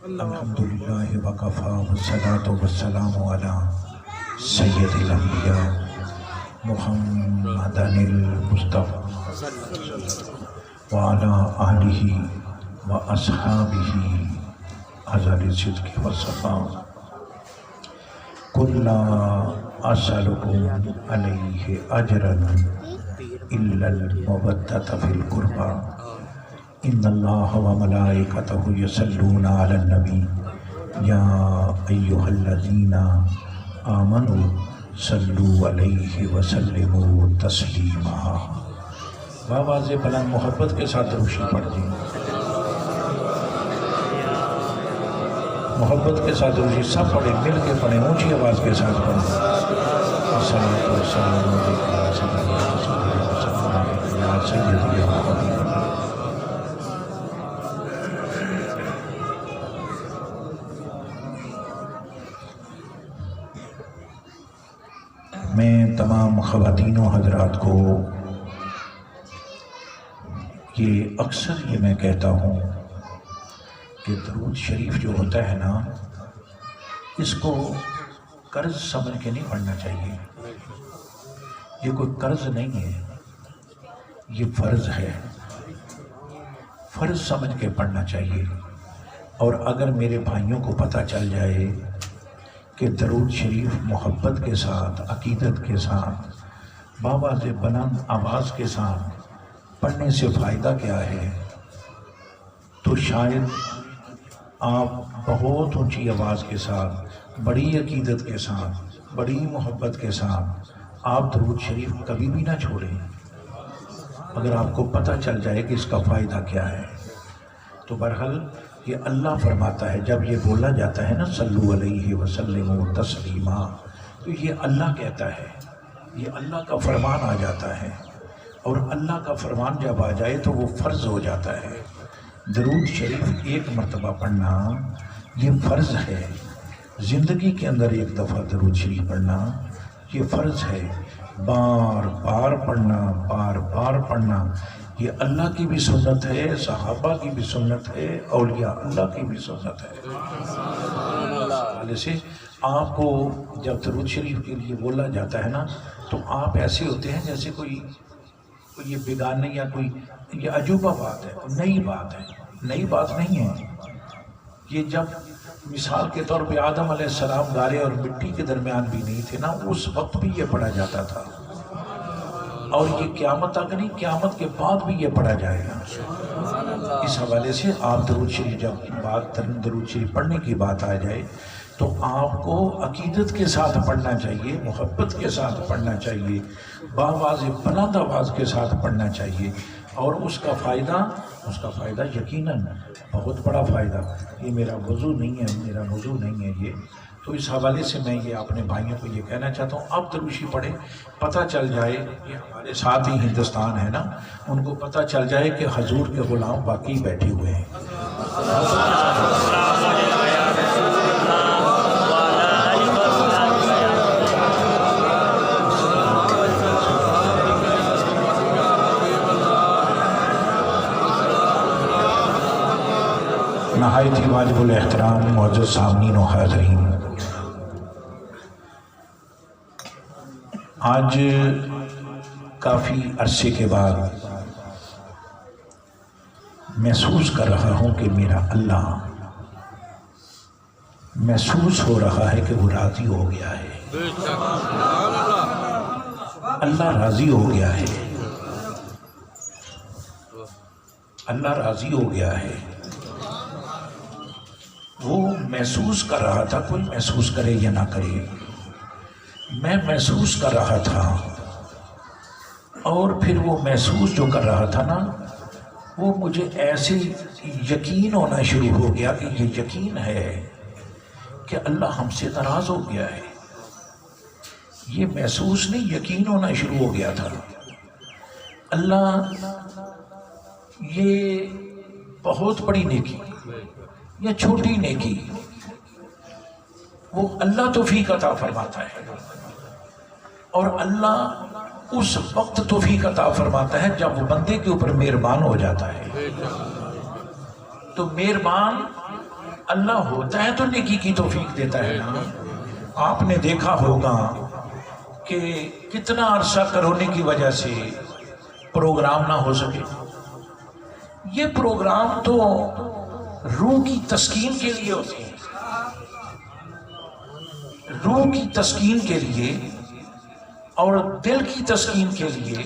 الحمدللہ وکفا والصلاة والسلام علی سید الانبیاء محمد المصطفى وعلى آلہ واصحابہ اہل الصدق والصفاء قل لا اسألکم علیہ اجرا الا المودۃ فی القربى ان اللہ وملائکتہ یصلون علی النبی یا ایہا الذین آمنوا صلوا علیہ وسلموا تسلیما۔ آواز بلند محبت کے ساتھ درود پڑھ دیں، محبت کے ساتھ درود سب پڑھیں، مل کے پڑھیں، اونچی آواز کے ساتھ پڑھیں۔ الصلاۃ والسلام علیکم یا سیدی یا محمد۔ میں تمام خواتین و حضرات کو یہ اکثر میں کہتا ہوں کہ درود شریف جو ہوتا ہے نا، اس کو قرض سمجھ کے نہیں پڑھنا چاہیے۔ یہ کوئی قرض نہیں ہے، یہ فرض ہے، فرض سمجھ کے پڑھنا چاہیے۔ اور اگر میرے بھائیوں کو پتہ چل جائے کہ درود شریف محبت کے ساتھ، عقیدت کے ساتھ، باواز بلند آواز کے ساتھ پڑھنے سے فائدہ کیا ہے، تو شاید آپ بہت اونچی آواز کے ساتھ، بڑی عقیدت کے ساتھ، بڑی محبت کے ساتھ آپ درود شریف کبھی بھی نہ چھوڑیں، اگر آپ کو پتہ چل جائے کہ اس کا فائدہ کیا ہے۔ تو بہرحال یہ اللہ فرماتا ہے، جب یہ بولا جاتا ہے نا صلو علیہ وسلم تسلیما، تو یہ اللہ کہتا ہے، یہ اللہ کا فرمان آ جاتا ہے، اور اللہ کا فرمان جب آ جائے تو وہ فرض ہو جاتا ہے۔ درود شریف ایک مرتبہ پڑھنا یہ فرض ہے، زندگی کے اندر ایک دفعہ درود شریف پڑھنا یہ فرض ہے، بار بار پڑھنا، بار بار پڑھنا، یہ اللہ کی بھی سنت ہے، صحابہ کی بھی سنت ہے، اولیاء اللہ کی بھی سنت ہے۔ جیسے آپ کو جب درود شریف کے لیے بولا جاتا ہے نا، تو آپ ایسے ہوتے ہیں جیسے کوئی یہ بیگانے یا کوئی یہ عجوبہ بات ہے، نئی بات ہے، نئی بات نہیں ہے۔ یہ جب مثال کے طور پہ آدم علیہ السلام گارے اور مٹی کے درمیان بھی نہیں تھے نا، اس وقت بھی یہ پڑھا جاتا تھا، اور یہ قیامت تک نہیں، قیامت کے بعد بھی یہ پڑھا جائے گا۔ اس حوالے سے آپ درود شریف جب درود شریف پڑھنے کی بات آ جائے تو آپ کو عقیدت کے ساتھ پڑھنا چاہیے، محبت کے ساتھ پڑھنا چاہیے، باواز بلند آواز کے ساتھ پڑھنا چاہیے، اور اس کا فائدہ یقیناً بہت بڑا فائدہ۔ یہ میرا وضو نہیں ہے، میرا موضوع نہیں ہے یہ، تو اس حوالے سے میں یہ اپنے بھائیوں کو یہ کہنا چاہتا ہوں، اب درود شریف پڑھیں، پتہ چل جائے، یہ ہمارے ساتھ ہی ہندوستان ہے نا، ان کو پتہ چل جائے کہ حضور کے غلام باقی بیٹھے ہوئے ہیں۔ نہایت ہی واجب الاحترام معزز سامعین و حاضرین، آج کافی عرصے کے بعد محسوس کر رہا ہوں کہ میرا اللہ، محسوس ہو رہا ہے کہ وہ راضی ہو گیا ہے، اللہ راضی ہو گیا ہے، اللہ راضی ہو گیا ہے۔ وہ محسوس کر رہا تھا، کوئی محسوس کرے یا نہ کرے، میں محسوس کر رہا تھا، اور پھر وہ محسوس جو کر رہا تھا نا، وہ مجھے ایسے یقین ہونا شروع ہو گیا کہ یہ یقین ہے کہ اللہ ہم سے ناراض ہو گیا ہے۔ یہ محسوس نہیں، یقین ہونا شروع ہو گیا تھا۔ اللہ یہ بہت بڑی نیکی یا چھوٹی نیکی، وہ اللہ توفیق عطا فرماتا ہے، اور اللہ اس وقت توفیق عطا فرماتا ہے جب وہ بندے کے اوپر مہربان ہو جاتا ہے۔ تو مہربان اللہ ہوتا ہے تو نیکی کی توفیق دیتا ہے نا۔ آپ نے دیکھا ہوگا کہ کتنا عرصہ کرونے کی وجہ سے پروگرام نہ ہو سکے۔ یہ پروگرام تو روح کی تسکین کے لیے ہوتے ہیں، روح کی تسکین کے لیے اور دل کی تسکین کے لیے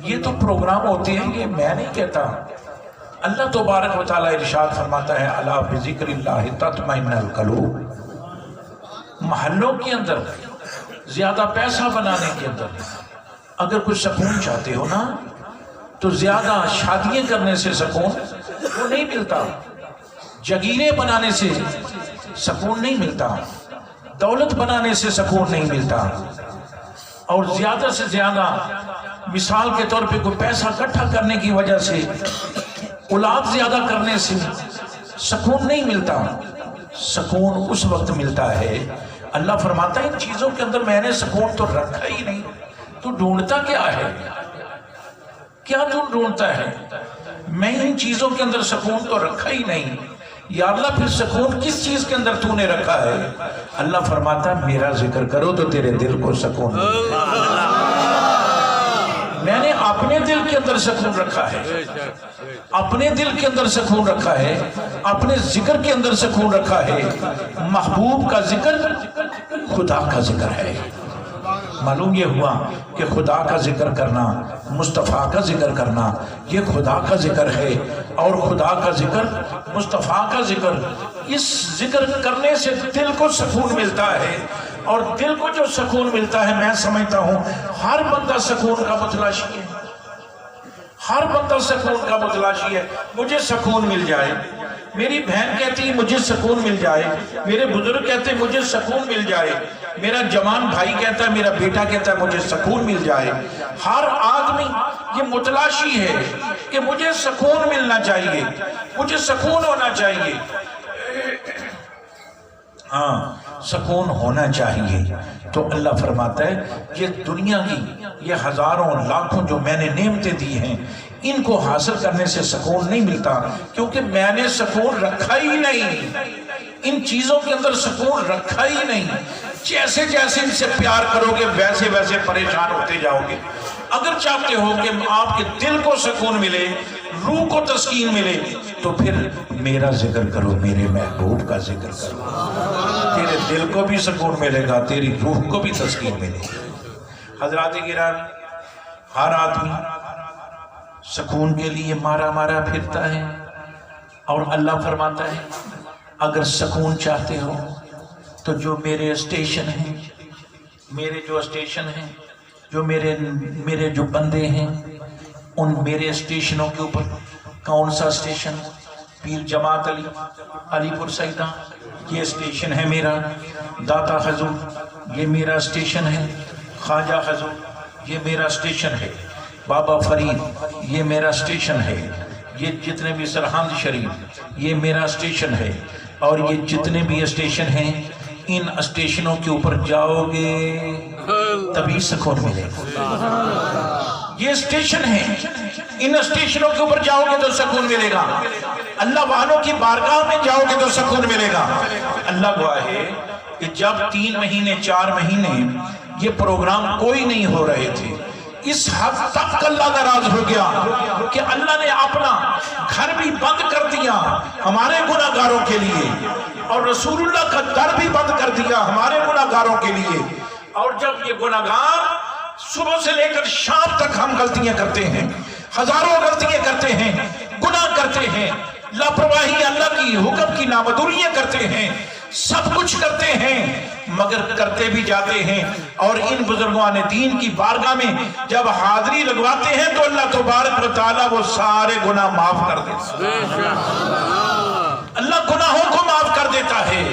یہ تو پروگرام ہوتے ہیں۔ یہ میں نہیں کہتا، اللہ تبارک و تعالیٰ ارشاد فرماتا ہے الا بذکر اللہ تطمئن القلوب۔ محلوں کے اندر زیادہ پیسہ بنانے کے اندر اگر کچھ سکون چاہتے ہو نا تو زیادہ شادیاں کرنے سے سکون وہ نہیں ملتا، جگیریں بنانے سے سکون نہیں ملتا، دولت بنانے سے سکون نہیں ملتا، اور زیادہ سے زیادہ مثال کے طور پہ کوئی پیسہ اکٹھا کرنے کی وجہ سے اولاد زیادہ کرنے سے سکون نہیں ملتا۔ سکون اس وقت ملتا ہے، اللہ فرماتا ہے ان چیزوں کے اندر میں نے سکون تو رکھا ہی نہیں، تو ڈھونڈتا کیا ہے؟ کیا تو ڈھونڈتا ہے؟ میں ان چیزوں کے اندر سکون تو رکھا ہی نہیں، یا اللہ پھر سکون کس چیز کے اندر تو نے رکھا ہے؟ اللہ فرماتا ہے میرا ذکر کرو تو تیرے دل کو سکون ملے۔ میں نے اپنے دل کے اندر سکون رکھا ہے، اپنے دل کے اندر سکون رکھا ہے، اپنے ذکر کے اندر سکون رکھا ہے۔ محبوب کا ذکر خدا کا ذکر ہے۔ معلوم یہ ہوا کہ خدا کا ذکر کرنا، مصطفیٰ کا ذکر کرنا، یہ خدا کا ذکر ہے، اور خدا کا ذکر، مصطفیٰ کا ذکر، اس ذکر کرنے سے دل کو سکون ملتا ہے، اور دل کو جو سکون ملتا ہے میں سمجھتا ہوں ہر بندہ سکون کا متلاشی ہے، ہر بندہ سکون کا متلاشی ہے۔ مجھے سکون مل جائے، میری بہن کہتی ہے مجھے سکون مل جائے، میرے بزرگ کہتے ہیں مجھے سکون مل جائے، میرا جوان بھائی کہتا ہے، میرا بیٹا کہتا ہے مجھے سکون مل جائے۔ ہر آدمی یہ متلاشی ہے کہ مجھے سکون ملنا چاہیے، مجھے سکون ہونا چاہیے۔ ہاں سکون ہونا چاہیے۔ تو اللہ فرماتا ہے یہ دنیا کی یہ ہزاروں لاکھوں جو میں نے نعمتیں دی ہیں ان کو حاصل کرنے سے سکون نہیں ملتا، کیونکہ میں نے سکون رکھا ہی نہیں، ان چیزوں کے اندر سکون رکھا ہی نہیں۔ جیسے جیسے ان سے پیار کرو گے ویسے ویسے پریشان ہوتے جاؤ گے۔ اگر چاہتے ہو کہ آپ کے دل کو سکون ملے، روح کو تسکین ملے، تو پھر میرا ذکر کرو، میرے محبوب کا ذکر کرو، تیرے دل کو بھی سکون ملے گا، تیری روح کو بھی تسکین ملے گی۔ حضرات گرامی، ہر آدمی سکون کے لیے مارا مارا پھرتا ہے، اور اللہ فرماتا ہے اگر سکون چاہتے ہو تو جو میرے اسٹیشن ہیں، میرے جو اسٹیشن ہیں، جو میرے جو بندے ہیں، ان میرے اسٹیشنوں کے اوپر کون سا اسٹیشن؟ پیر جماعت علی پور سیدہ یہ اسٹیشن ہے میرا، داتا حضور یہ میرا اسٹیشن ہے، خواجہ حضور یہ میرا اسٹیشن ہے، بابا فرید یہ میرا اسٹیشن ہے، یہ جتنے بھی سرحند شریف یہ میرا اسٹیشن ہے، اور یہ جتنے بھی اسٹیشن ہیں ان اسٹیشنوں کے اوپر جاؤ گے تبھی سکون ملے گا۔ یہ اسٹیشن ہیں، ان اسٹیشنوں کے اوپر جاؤ گے تو سکون ملے گا۔ اللہ والوں کی بارگاہ میں جاؤ گے تو سکون ملے گا۔ اللہ گواہ ہے کہ جب 3 مہینے 4 مہینے یہ پروگرام کوئی نہیں ہو رہے تھے، اس حد تک اللہ ناراض ہو گیا کہ اللہ نے اپنا گھر بھی بند کر دیا ہمارے گناہگاروں کے لیے، اور رسول اللہ کا در بھی بند کر دیا ہمارے گناہگاروں کے لیے۔ اور جب یہ گناہگار صبح سے لے کر شام تک ہم غلطیاں کرتے ہیں، ہزاروں غلطیاں کرتے ہیں، گناہ کرتے ہیں، لاپرواہی اللہ کی حکم کی نامدوریاں کرتے ہیں، سب کچھ کرتے ہیں، مگر کرتے بھی جاتے ہیں، اور ان بزرگان دین کی بارگاہ میں جب حاضری لگواتے ہیں تو اللہ تبارک و تعالیٰ وہ سارے گناہ معاف کر دیتا ہے۔ اللہ گناہوں کو معاف کر دیتا ہے،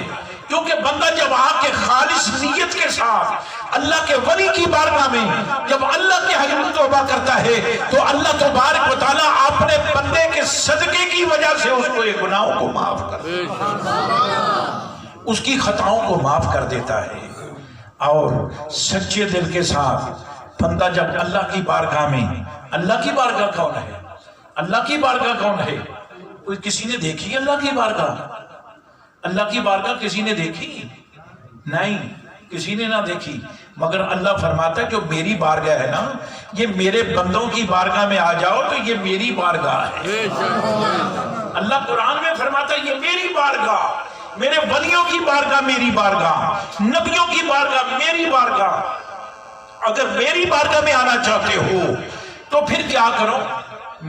کیونکہ بندہ جب آ کے خالص نیت کے ساتھ اللہ کے ولی کی بارگاہ میں جب اللہ کے حضور توبہ کرتا ہے تو اللہ تبارک و تعالیٰ اپنے بندے کے صدقے کی وجہ سے اس کو یہ گناہوں کو معاف کر دیتا ہے، اس کی خطاؤں کو معاف کر دیتا ہے۔ اور سچے دل کے ساتھ بندہ جب اللہ کی بارگاہ میں، اللہ کی بارگاہ کون ہے؟ اللہ کی بارگاہ کون ہے؟ کوئی کسی نے دیکھی اللہ کی بارگاہ؟ اللہ کی بارگاہ کسی نے دیکھی؟ نہیں، کسی نے نہ دیکھی، مگر اللہ فرماتا ہے جو میری بارگاہ ہے نا، یہ میرے بندوں کی بارگاہ میں آ جاؤ تو یہ میری بارگاہ ہے۔ اللہ قرآن میں فرماتا ہے یہ میری بارگاہ، میرے ولیوں کی بارگاہ میری بارگاہ، نبیوں کی بارگاہ میری بارگاہ۔ اگر میری بارگاہ میں آنا چاہتے ہو تو پھر کیا کرو؟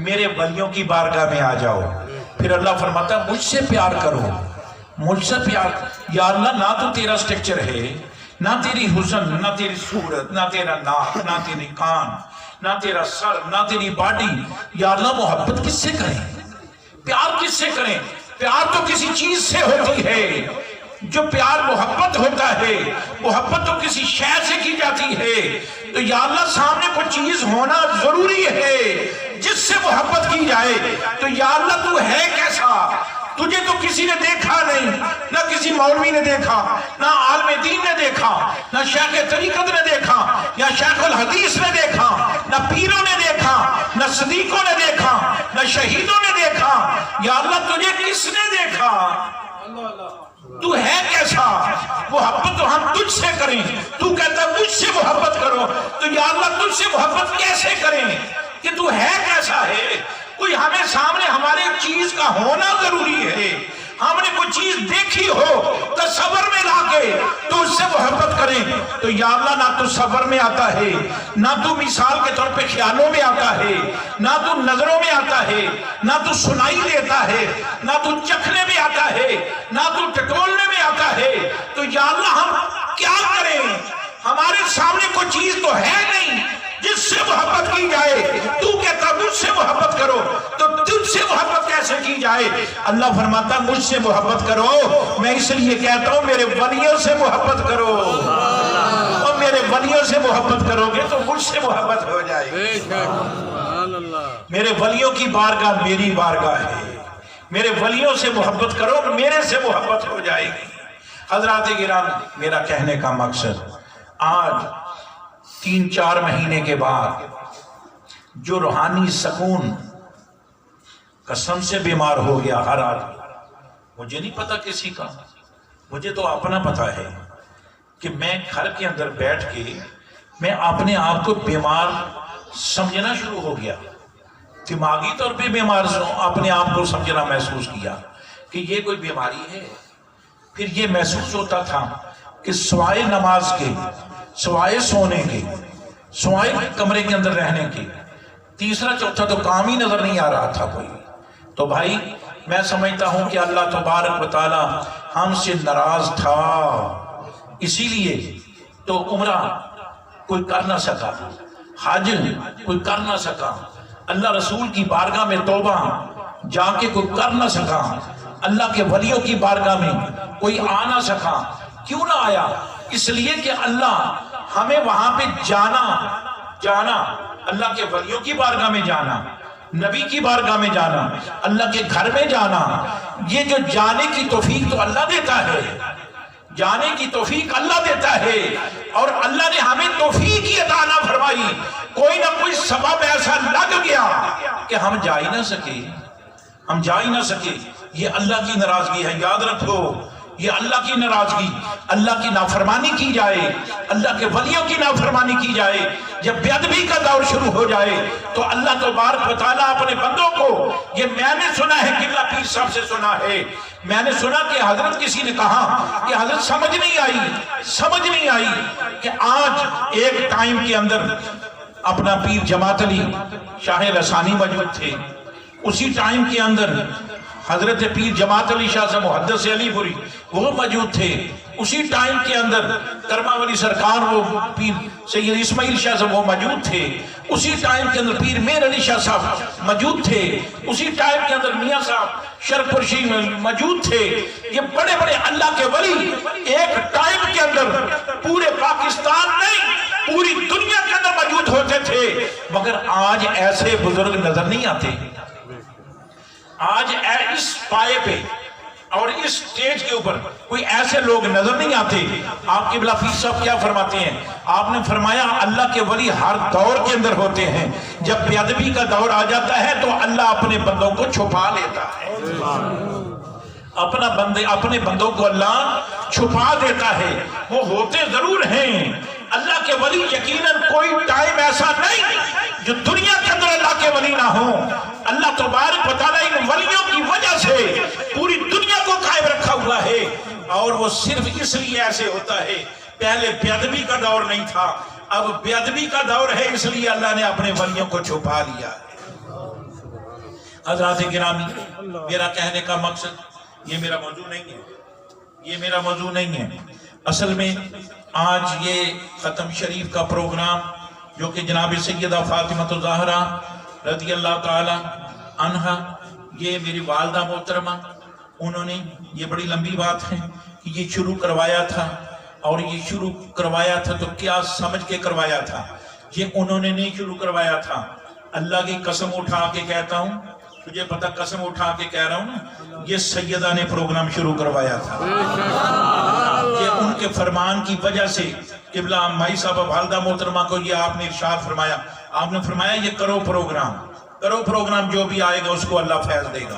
میرے ولیوں کی بارگاہ میں آ جاؤ۔ پھر اللہ فرماتا ہے مجھ سے پیار کرو، مجھ سے پیار۔ یا اللہ نہ تو تیرا سٹرکچر ہے، نہ تیری حسن، نہ تیری صورت، نہ تیرا ناک، نہ تیری کان، نہ تیرا سر، نہ تیری باڈی۔ یا اللہ محبت کس سے کریں؟ پیار کس سے کریں؟ پیار تو کسی چیز سے ہوتی ہے۔ جو پیار محبت ہوتا ہے، محبت تو کسی شے سے کی جاتی ہے۔ تو یا اللہ سامنے کوئی چیز ہونا ضروری ہے جس سے محبت کی جائے۔ تو یا اللہ تو ہے کیسا؟ تجھے تو کسی نے دیکھا نہیں، نہ کسی مولوی نے دیکھا، نہ عالم دین نے دیکھا، نہ شیخ طریقت نے دیکھا، یا شیخ الحدیث نے دیکھا، نہ پیروں نے دیکھا، نہ صدیقوں نے دیکھا، نہ شہیدوں نے دیکھا۔ یا اللہ تجھے کس نے دیکھا؟ تو ہے کیسا؟ محبت تو ہم تجھ سے کریں، تو کہتا ہے مجھ سے محبت کرو۔ تو یا اللہ تجھ سے محبت کیسے کریں کہ تو ہے کیسا ہے؟ کوئی ہمیں سامنے ہمارے چیز کا ہونا ضروری ہے۔ ہم نے کوئی چیز دیکھی ہو تصور میں لا کے تو اس سے محبت کریں۔ تو یا اللہ نہ تو صبر میں آتا ہے، نہ تو مثال کے طور پہ خیالوں میں آتا ہے، نہ تو نظروں میں آتا ہے، نہ تو سنائی دیتا ہے، نہ تو چکھنے میں آتا ہے، نہ تو ٹٹولنے میں آتا ہے۔ تو یا اللہ ہم کیا کریں؟ ہمارے سامنے کوئی چیز تو ہے نہیں جس سے محبت کی جائے۔ تو کہتا مجھ سے محبت کرو، تو تجھ سے محبت کیسے کی جائے؟ اللہ فرماتا مجھ سے محبت کرو، میں اس لیے کہتا ہوں میرے ولیوں سے محبت کرو، اور میرے ولیوں سے محبت کرو گے تو مجھ سے محبت ہو جائے گی۔ میرے ولیوں کی بارگاہ میری بارگاہ ہے، میرے ولیوں سے محبت کرو، میرے سے محبت ہو جائے گی۔ حضرات گرامی، میرا کہنے کا مقصد آج 3-4 مہینے کے بعد جو روحانی سکون قسم سے بیمار ہو گیا ہر آدمی، مجھے نہیں پتا کسی کا، مجھے تو اپنا پتا ہے کہ میں گھر کے اندر بیٹھ کے میں اپنے آپ کو بیمار سمجھنا شروع ہو گیا، دماغی طور پہ بیمار اپنے آپ کو سمجھنا محسوس کیا کہ یہ کوئی بیماری ہے۔ پھر یہ محسوس ہوتا تھا کہ سوائے نماز کے، سوائے سونے کے، سوائے کمرے کے اندر رہنے کے، تیسرا چوتھا تو کام ہی نظر نہیں آ رہا تھا کوئی۔ تو بھائی میں سمجھتا ہوں کہ اللہ تبارک و تعالی ہم سے ناراض تھا، اسی لیے تو عمرہ کوئی کر نہ سکا، حج کوئی کر نہ سکا، اللہ رسول کی بارگاہ میں توبہ جا کے کوئی کر نہ سکا، اللہ کے ولیوں کی بارگاہ میں کوئی آ نہ سکا۔ کیوں نہ آیا؟ اس لیے کہ اللہ ہمیں وہاں پہ جانا، اللہ کے ولیوں کی بارگاہ میں جانا، نبی کی بارگاہ میں جانا، اللہ کے گھر میں جانا، یہ جو جانے کی توفیق تو اللہ دیتا ہے، جانے کی توفیق اللہ دیتا ہے، اور اللہ نے ہمیں توفیق ہی عطا نہ فرمائی۔ کوئی نہ کوئی سبب ایسا لگ گیا کہ ہم جا ہی نہ سکے، یہ اللہ کی ناراضگی ہے۔ یاد رکھو یہ اللہ کی ناراضگی، اللہ کی نافرمانی کی جائے، اللہ کے ولیوں کی نافرمانی کی جائے، جب بے ادبی کا دور شروع ہو جائے تو اللہ تبارک و تعالیٰ اپنے بندوں کو، یہ میں نے سنا ہے قبلہ پیر صاحب سے سنا ہے، میں نے سنا کہ حضرت کسی نے کہا کہ حضرت سمجھ نہیں آئی کہ آج ایک ٹائم کے اندر اپنا پیر جماعت علی شاہ رسانی موجود تھے، اسی ٹائم کے اندر حضرت پیر جماعت علی شاہ سے محدث علی پوری وہ موجود تھے، اسی ٹائم کے اندر کرما والی سرکار وہ پیر سید اسماعیل شاہ سے وہ موجود تھے، اسی ٹائم کے اندر پیر میر علی شاہ صاحب موجود تھے، اسی ٹائم کے اندر میاں صاحب شرف پرشی میں موجود تھے۔ یہ بڑے بڑے اللہ کے ولی ایک ٹائم کے اندر پورے پاکستان نہیں پوری دنیا کے اندر موجود ہوتے تھے، مگر آج ایسے بزرگ نظر نہیں آتے۔ آج اس پائے پہ اور اس سٹیج کے اوپر کوئی ایسے لوگ نظر نہیں آتے۔ آپ قبلہ پیر صاحب کیا فرماتے ہیں؟ آپ نے فرمایا اللہ کے ولی ہر دور کے اندر ہوتے ہیں، جب بے ادبی کا دور آ جاتا ہے تو اللہ اپنے بندوں کو چھپا لیتا ہے۔ اپنے بندوں کو اللہ چھپا دیتا ہے. وہ ہوتے ضرور ہیں اللہ کے ولی، یقیناً کوئی ٹائم ایسا نہیں جو دنیا کے اندر اللہ کے ولی نہ ہوں. اللہ تبارک و تعالیٰ ان ولیوں کی وجہ سے پوری دنیا کو قائم رکھا ہوا ہے، اور وہ صرف اس لیے ایسے ہوتا ہے. پہلے بے ادبی کا دور نہیں تھا، اب بے ادبی کا دور ہے، اس لیے اللہ نے اپنے ولیوں کو چھپا لیا ہے. حضرات گرامی، میرا کہنے کا مقصد یہ میرا موضوع نہیں ہے. اصل میں آج یہ ختم شریف کا پروگرام جو کہ جناب سیدہ فاطمہ الزہرا رضی اللہ تعالی عنہا، یہ میری والدہ محترمہ، انہوں نے، یہ بڑی لمبی بات ہے کہ یہ شروع کروایا تھا. اور یہ شروع کروایا تھا تو کیا سمجھ کے کروایا تھا؟ یہ انہوں نے نہیں شروع کروایا تھا. اللہ کی قسم اٹھا کے کہتا ہوں، تجھے پتہ، قسم اٹھا کے کہہ رہا ہوں، یہ سیدہ نے پروگرام شروع کروایا تھا. یہ ان کے فرمان کی وجہ سے قبلہ مائی صاحبہ والدہ محترمہ کو یہ آپ نے ارشاد فرمایا، آپ نے فرمایا یہ کرو پروگرام، جو بھی آئے گا اس کو اللہ فیض دے گا.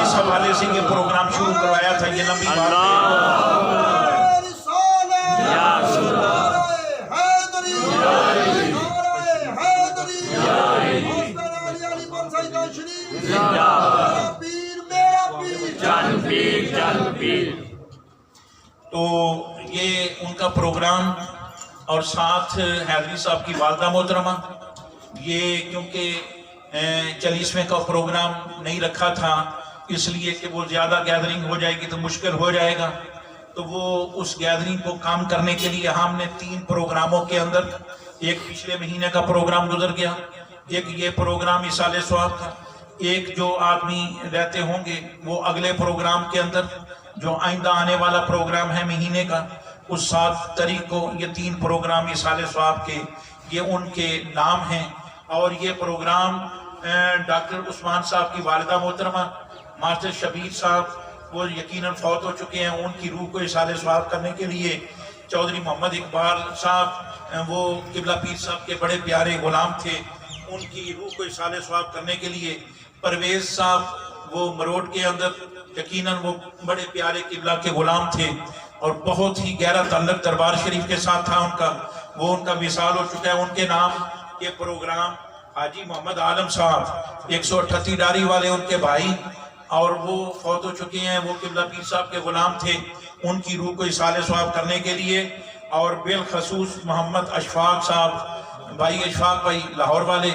اس حوالے سے یہ پروگرام شروع کروایا تھا. یہ لمبی بات ہے. تو یہ ان کا پروگرام، اور ساتھ حیدری صاحب کی والدہ محترمہ، یہ کیونکہ 40ویں کا پروگرام نہیں رکھا تھا، اس لیے کہ وہ زیادہ گیدرنگ ہو جائے گی تو مشکل ہو جائے گا. تو وہ اس گیدرنگ کو کام کرنے کے لیے ہم نے 3 پروگراموں کے اندر، ایک پچھلے مہینے کا پروگرام گزر گیا، ایک یہ پروگرام اصالِ ثواب کا، ایک جو آدمی رہتے ہوں گے وہ اگلے پروگرام کے اندر، جو آئندہ آنے والا پروگرام ہے مہینے کا، اس 7 تاریخ کو یہ 3 پروگرام اصالِ ثواب کے، یہ ان کے نام ہیں. اور یہ پروگرام ڈاکٹر عثمان صاحب کی والدہ محترمہ ماسٹر شبیر صاحب، وہ یقیناً فوت ہو چکے ہیں، ان کی روح کو اصالِ ثواب کرنے کے لیے چودھری محمد اقبال صاحب، وہ قبلہ پیر صاحب کے بڑے پیارے غلام تھے، ان کی روح کو اصالِ ثواب کرنے کے لیے پرویز صاحب، وہ مروڑ کے اندر، یقیناً وہ بڑے پیارے قبلہ کے غلام تھے اور بہت ہی گہرا تعلق دربار شریف کے ساتھ تھا ان کا، وہ ان کا وصال ہو چکا ہے. ان کے نام یہ پروگرام حاجی محمد عالم صاحب 138 ڈاری والے، ان کے بھائی، اور وہ فوت ہو چکے ہیں، وہ قبلہ پیر صاحب کے غلام تھے، ان کی روح کو اصالِ ثواب کرنے کے لیے. اور بالخصوص محمد اشفاق صاحب، بھائی اشفاق بھائی لاہور والے،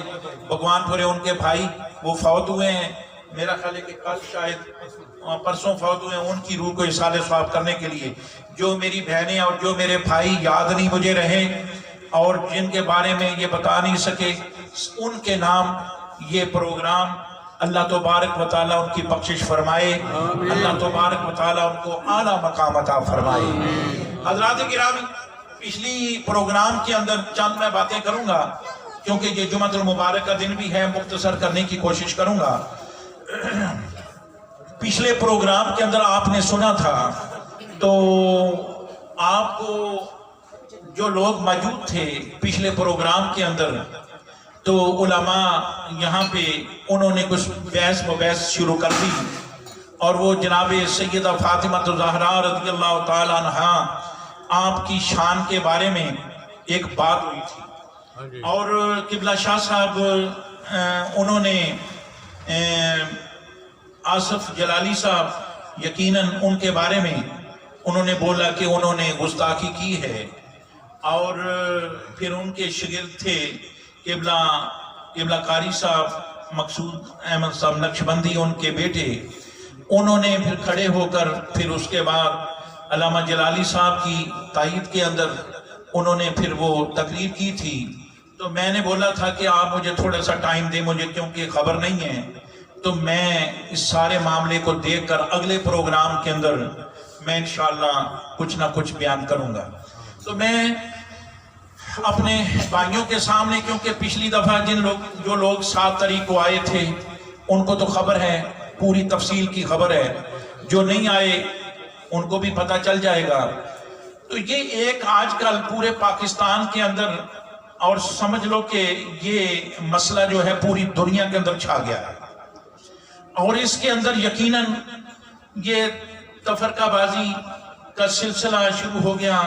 بھگوان پورے، ان کے بھائی، وہ فوت ہوئے ہیں، میرا خیال ہے کہ کل شاید پرسوں فوت ہوئے ہیں. ان کی روح کو اصالِ ثواب کرنے کے لیے جو میری بہنیں اور جو میرے بھائی یاد نہیں مجھے رہے اور جن کے بارے میں یہ بتا نہیں سکے، ان کے نام یہ پروگرام، اللہ تبارک و تعالیٰ ان کی بخشش فرمائے، اللہ تبارک و تعالیٰ ان کو اعلیٰ مقام عطا فرمائے. حضرات گرامی، پچھلی پروگرام کے اندر چند میں باتیں کروں گا کیونکہ یہ جمعۃ المبارک کا دن بھی ہے، مختصر کرنے کی کوشش کروں گا. پچھلے پروگرام کے اندر آپ نے سنا تھا تو آپ کو جو لوگ موجود تھے پچھلے پروگرام کے اندر، تو علماء یہاں پہ انہوں نے کچھ بحث مباحث شروع کر دی، اور وہ جناب سیدہ فاطمہ الزہرا رضی اللہ تعالیٰ عنہا آپ کی شان کے بارے میں ایک بات ہوئی تھی. اور قبلہ شاہ صاحب انہوں نے آصف جلالی صاحب، یقیناً ان کے بارے میں انہوں نے بولا کہ انہوں نے گستاخی کی ہے. اور پھر ان کے شاگرد تھے قبلہ قاری صاحب مقصود احمد صاحب نقشبندی، ان کے بیٹے، انہوں نے پھر کھڑے ہو کر پھر اس کے بعد علامہ جلالی صاحب کی تائید کے اندر انہوں نے پھر وہ تقریر کی تھی. تو میں نے بولا تھا کہ آپ مجھے تھوڑا سا ٹائم دیں، مجھے کیونکہ خبر نہیں ہے، تو میں اس سارے معاملے کو دیکھ کر اگلے پروگرام کے اندر میں انشاءاللہ کچھ نہ کچھ بیان کروں گا. تو میں اپنے بھائیوں کے سامنے، کیونکہ پچھلی دفعہ جو لوگ 7 تاریخ کو آئے تھے ان کو تو خبر ہے، پوری تفصیل کی خبر ہے، جو نہیں آئے ان کو بھی پتہ چل جائے گا. تو یہ ایک آج کل پورے پاکستان کے اندر، اور سمجھ لو کہ یہ مسئلہ جو ہے پوری دنیا کے اندر چھا گیا ہے، اور اس کے اندر یقیناً یہ تفرقہ بازی کا سلسلہ شروع ہو گیا،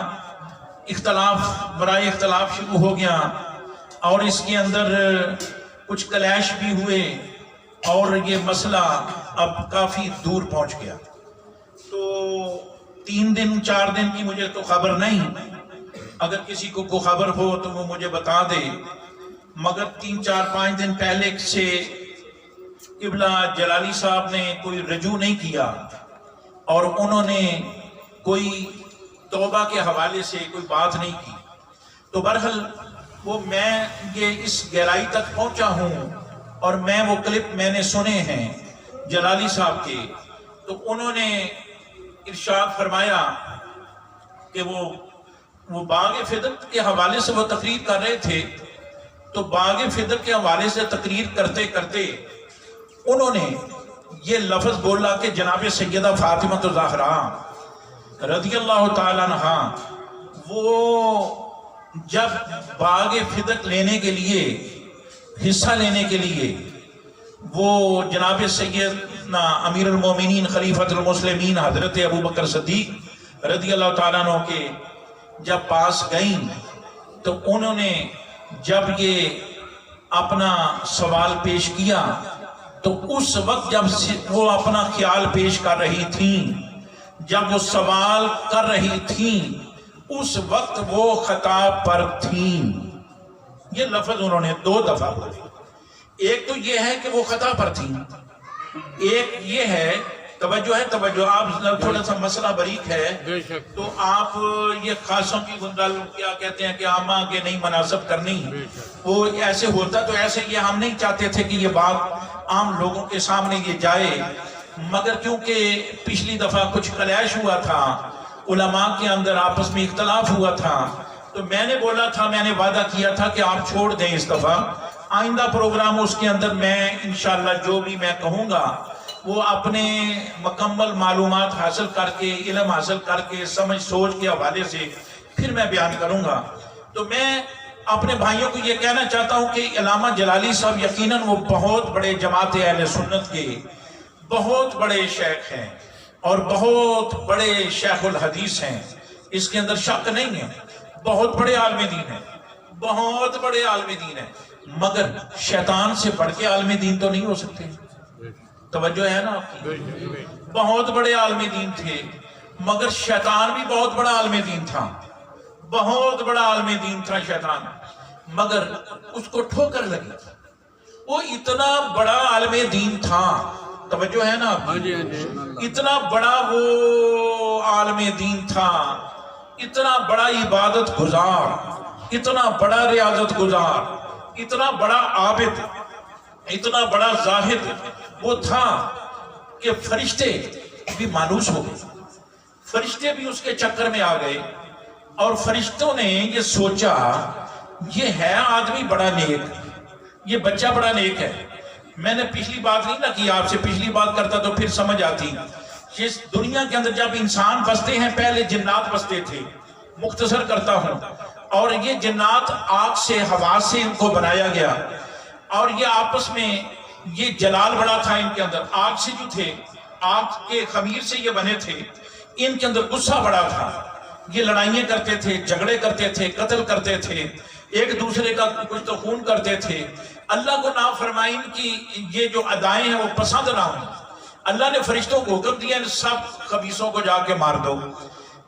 اختلاف برائے اختلاف شروع ہو گیا، اور اس کے اندر کچھ کلیش بھی ہوئے، اور یہ مسئلہ اب کافی دور پہنچ گیا۔ تو 3 دن 4 دن کی مجھے تو خبر نہیں، اگر کسی کو کوئی خبر ہو تو وہ مجھے بتا دے، مگر 3 4 5 دن پہلے سے قبلہ جلالی صاحب نے کوئی رجوع نہیں کیا، اور انہوں نے کوئی توبہ کے حوالے سے کوئی بات نہیں کی۔ تو بہرحال وہ میں یہ اس گہرائی تک پہنچا ہوں، اور میں وہ کلپ میں نے سنے ہیں جلالی صاحب کے، تو انہوں نے ارشاد فرمایا کہ وہ باغ فدق کے حوالے سے وہ تقریر کر رہے تھے، تو باغ فدق کے حوالے سے تقریر کرتے کرتے انہوں نے یہ لفظ بولا کہ جناب سیدہ فاطمہ الزہرا رضی اللہ تعالیٰ عنہا وہ جب باغ فدق لینے کے لیے، حصہ لینے کے لیے، وہ جناب سیدنا امیر المومنین خلیفۃ المسلمین حضرت ابوبکر صدیق رضی اللہ تعالیٰ عنہ کے جب پاس گئیں، تو انہوں نے جب یہ اپنا سوال پیش کیا، تو اس وقت جب وہ اپنا خیال پیش کر رہی تھیں، جب وہ سوال کر رہی تھیں، اس وقت وہ خطا پر تھیں۔ یہ لفظ انہوں نے 2 دفعہ بولے۔ ایک تو یہ ہے کہ وہ خطا پر تھیں، ایک یہ ہے، توجہ ہے، توجہ، آپ تھوڑا سا مسئلہ باریک ہے، تو آپ یہ خاصوں کی گنگل کیا کہتے ہیں کہ عامہ کے نہیں مناسب کرنی، وہ ایسے ہوتا تو ایسے یہ ہم نہیں چاہتے تھے کہ یہ بات عام لوگوں کے سامنے یہ جائے، مگر کیونکہ پچھلی دفعہ کچھ کلیش ہوا تھا، علماء کے اندر آپس میں اختلاف ہوا تھا، تو میں نے بولا تھا، میں نے وعدہ کیا تھا کہ آپ چھوڑ دیں اس دفعہ، آئندہ پروگرام اس کے اندر میں انشاءاللہ جو بھی میں کہوں گا وہ اپنے مکمل معلومات حاصل کر کے، علم حاصل کر کے، سمجھ سوچ کے حوالے سے پھر میں بیان کروں گا۔ تو میں اپنے بھائیوں کو یہ کہنا چاہتا ہوں کہ علامہ جلالی صاحب یقیناً وہ بہت بڑے جماعت اہل سنت کے بہت بڑے شیخ ہیں، اور بہت بڑے شیخ الحدیث ہیں، اس کے اندر شک نہیں ہے، بہت بڑے عالم دین ہیں، بہت بڑے عالم دین ہیں، مگر شیطان سے بڑھ کے عالم دین تو نہیں ہو سکتے۔ توجہ ہے نا آپ کی؟ بہت بڑے عالم دین تھے، مگر شیطان بھی بہت بڑا عالم دین تھا، بہت بڑا عالم دین تھا شیطان، مگر اس کو ٹھوکر لگی۔ وہ اتنا بڑا عالم دین تھا، توجہ ہے نا آپ کی؟ اتنا بڑا وہ عالم دین تھا، اتنا بڑا عبادت گزار، اتنا بڑا ریاضت گزار، اتنا بڑا عابد، اتنا بڑا زاہد وہ تھا کہ فرشتے بھی مانوس ہو گئے، فرشتے بھی اس کے چکر میں آ گئے، اور فرشتوں نے یہ سوچا یہ ہے آدمی بڑا نیک، یہ بچہ بڑا نیک ہے۔ میں نے پچھلی بات نہیں نہ کی آپ سے، پچھلی بات کرتا تو پھر سمجھ آتی۔ اس دنیا کے اندر جب انسان بستے ہیں، پہلے جنات بستے تھے، مختصر کرتا ہوں، اور یہ جنات آگ سے، ہوا سے ان کو بنایا گیا، اور یہ آپس میں یہ جلال بڑا تھا ان کے اندر، آگ سے جو تھے، آگ کے خمیر سے یہ بنے تھے، ان کے اندر غصہ بڑا تھا، یہ لڑائیاں کرتے تھے، جھگڑے کرتے تھے، قتل کرتے تھے، ایک دوسرے کا کچھ تو خون کرتے تھے۔ اللہ کو نافرمائین کی یہ جو ادائیں ہیں وہ پسند نہ ہوں، اللہ نے فرشتوں کو حکم دیا ان سب خبیثوں کو جا کے مار دو۔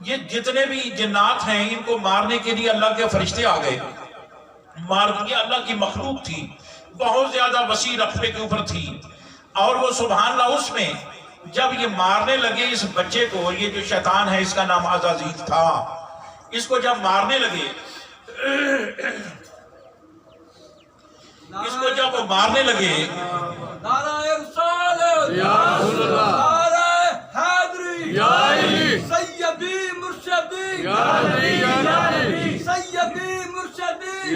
یہ جتنے بھی جنات ہیں ان کو مارنے کے لیے اللہ کے فرشتے آ گئے، مار دیا۔ اللہ کی مخلوق تھی، بہت زیادہ وسیع رقبے کے اوپر تھی، اور وہ سبحان اللہ اس میں جب یہ مارنے لگے اس بچے کو، یہ جو شیطان ہے اس کا نام عزازیل تھا، اس کو جب مارنے لگے، اس کو جب وہ مارنے لگے، نعرہ رسالت، نعرہ حیدری، سیدی مرشدی، سیدی مرشدی،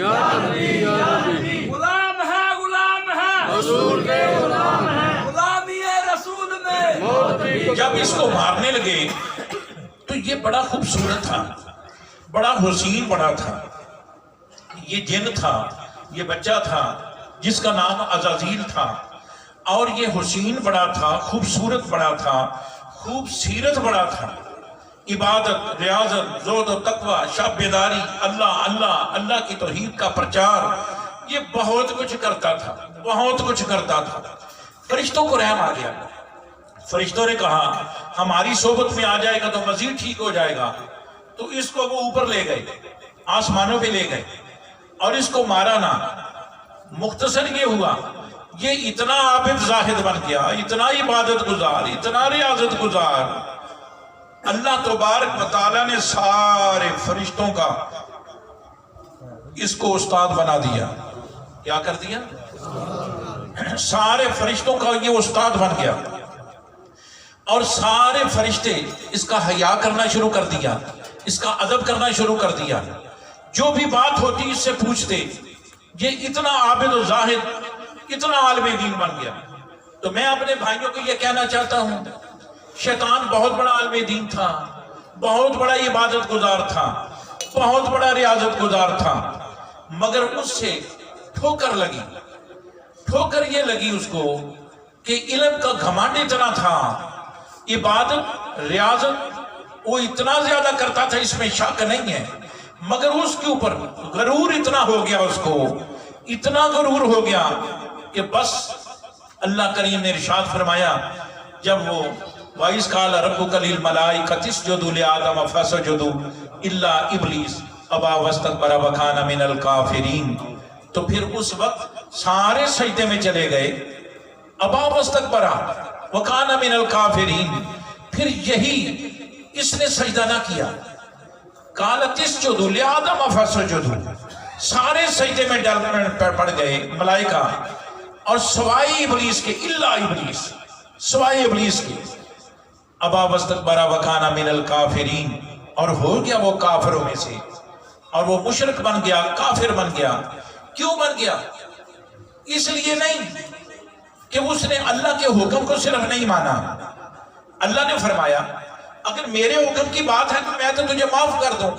غلام ہے، غلام ہے، رسول کے غلام ہے، غلامی رسول میں۔ جب اس کو مارنے لگے تو یہ بڑا خوبصورت تھا، بڑا حسین بڑا تھا، یہ جن تھا، یہ بچہ تھا جس کا نام عزازیل تھا، اور یہ حسین بڑا تھا، خوبصورت بڑا تھا، خوب سیرت بڑا تھا، عبادت، ریاضت، زہد و تقوی، شب بیداری، اللہ اللہ اللہ کی توحید کا پرچار، یہ بہت کچھ کرتا تھا، بہت کچھ کرتا تھا۔ فرشتوں کو رحم آ گیا، فرشتوں نے کہا ہماری صحبت میں آ جائے گا تو مزید ٹھیک ہو جائے گا، تو اس کو وہ اوپر لے گئے، آسمانوں پہ لے گئے اور اس کو مارا نہ۔ مختصر یہ ہوا، یہ اتنا عابد زاہد بن گیا، اتنا عبادت گزار، اتنا ریاضت گزار، اللہ تبارک و تعالیٰ نے سارے فرشتوں کا اس کو استاد بنا دیا۔ کیا کر دیا؟ سارے فرشتوں کا یہ استاد بن گیا، اور سارے فرشتے اس کا حیا کرنا شروع کر دیا، اس کا ادب کرنا شروع کر دیا۔ جو بھی بات ہوتی اس سے پوچھتے، یہ اتنا عابد و زاہد، اتنا عالم دین بن گیا۔ تو میں اپنے بھائیوں کو یہ کہنا چاہتا ہوں، شیطان بہت بڑا عالم دین تھا، بہت بڑا عبادت گزار تھا، بہت بڑا ریاضت گزار تھا، مگر اس سے ٹھوکر لگی۔ ٹھوکر یہ لگی اس کو کہ علم کا گھمانڈ اتنا تھا، عبادت ریاضت وہ اتنا زیادہ کرتا تھا، اس میں شک نہیں ہے، مگر اس کے اوپر غرور اتنا ہو گیا، اس کو اتنا غرور ہو گیا کہ بس اللہ کریم نے ارشاد فرمایا جب وہ وَإِذْ قَالَ رَبُّكَ لِلْمَلَائِكَةِ اسْجُدُوا لِآدَمَ فَسَجَدُوا إِلَّا إِبْلِيسَ أَبَىٰ وَاسْتَكْبَرَ وَكَانَ مِنَ الْكَافِرِينَ۔ تو پھر اس وقت سارے سجدے میں چلے گئے، أَبَىٰ وَاسْتَكْبَرَ وَكَانَ مِنَ الْكَافِرِينَ، پھر یہی اس نے سجدہ نہ کیا۔ قَالَتِ اسْجُدُوا لِآدَمَ فَسَجَدُوا، سارے سجدے میں پڑ گئے ملائکہ، اور سوائے ابلیس کے، الا ابلیس، سوائے ابلیس کے، ابا واستکبر وکان من الکافرین، اور ہو گیا وہ کافروں میں سے، اور وہ مشرک بن گیا، کافر بن گیا۔ کیوں بن گیا؟ اس لیے نہیں کہ اس نے اللہ کے حکم کو صرف نہیں مانا۔ اللہ نے فرمایا اگر میرے حکم کی بات ہے تو میں تو تجھے معاف کر دوں،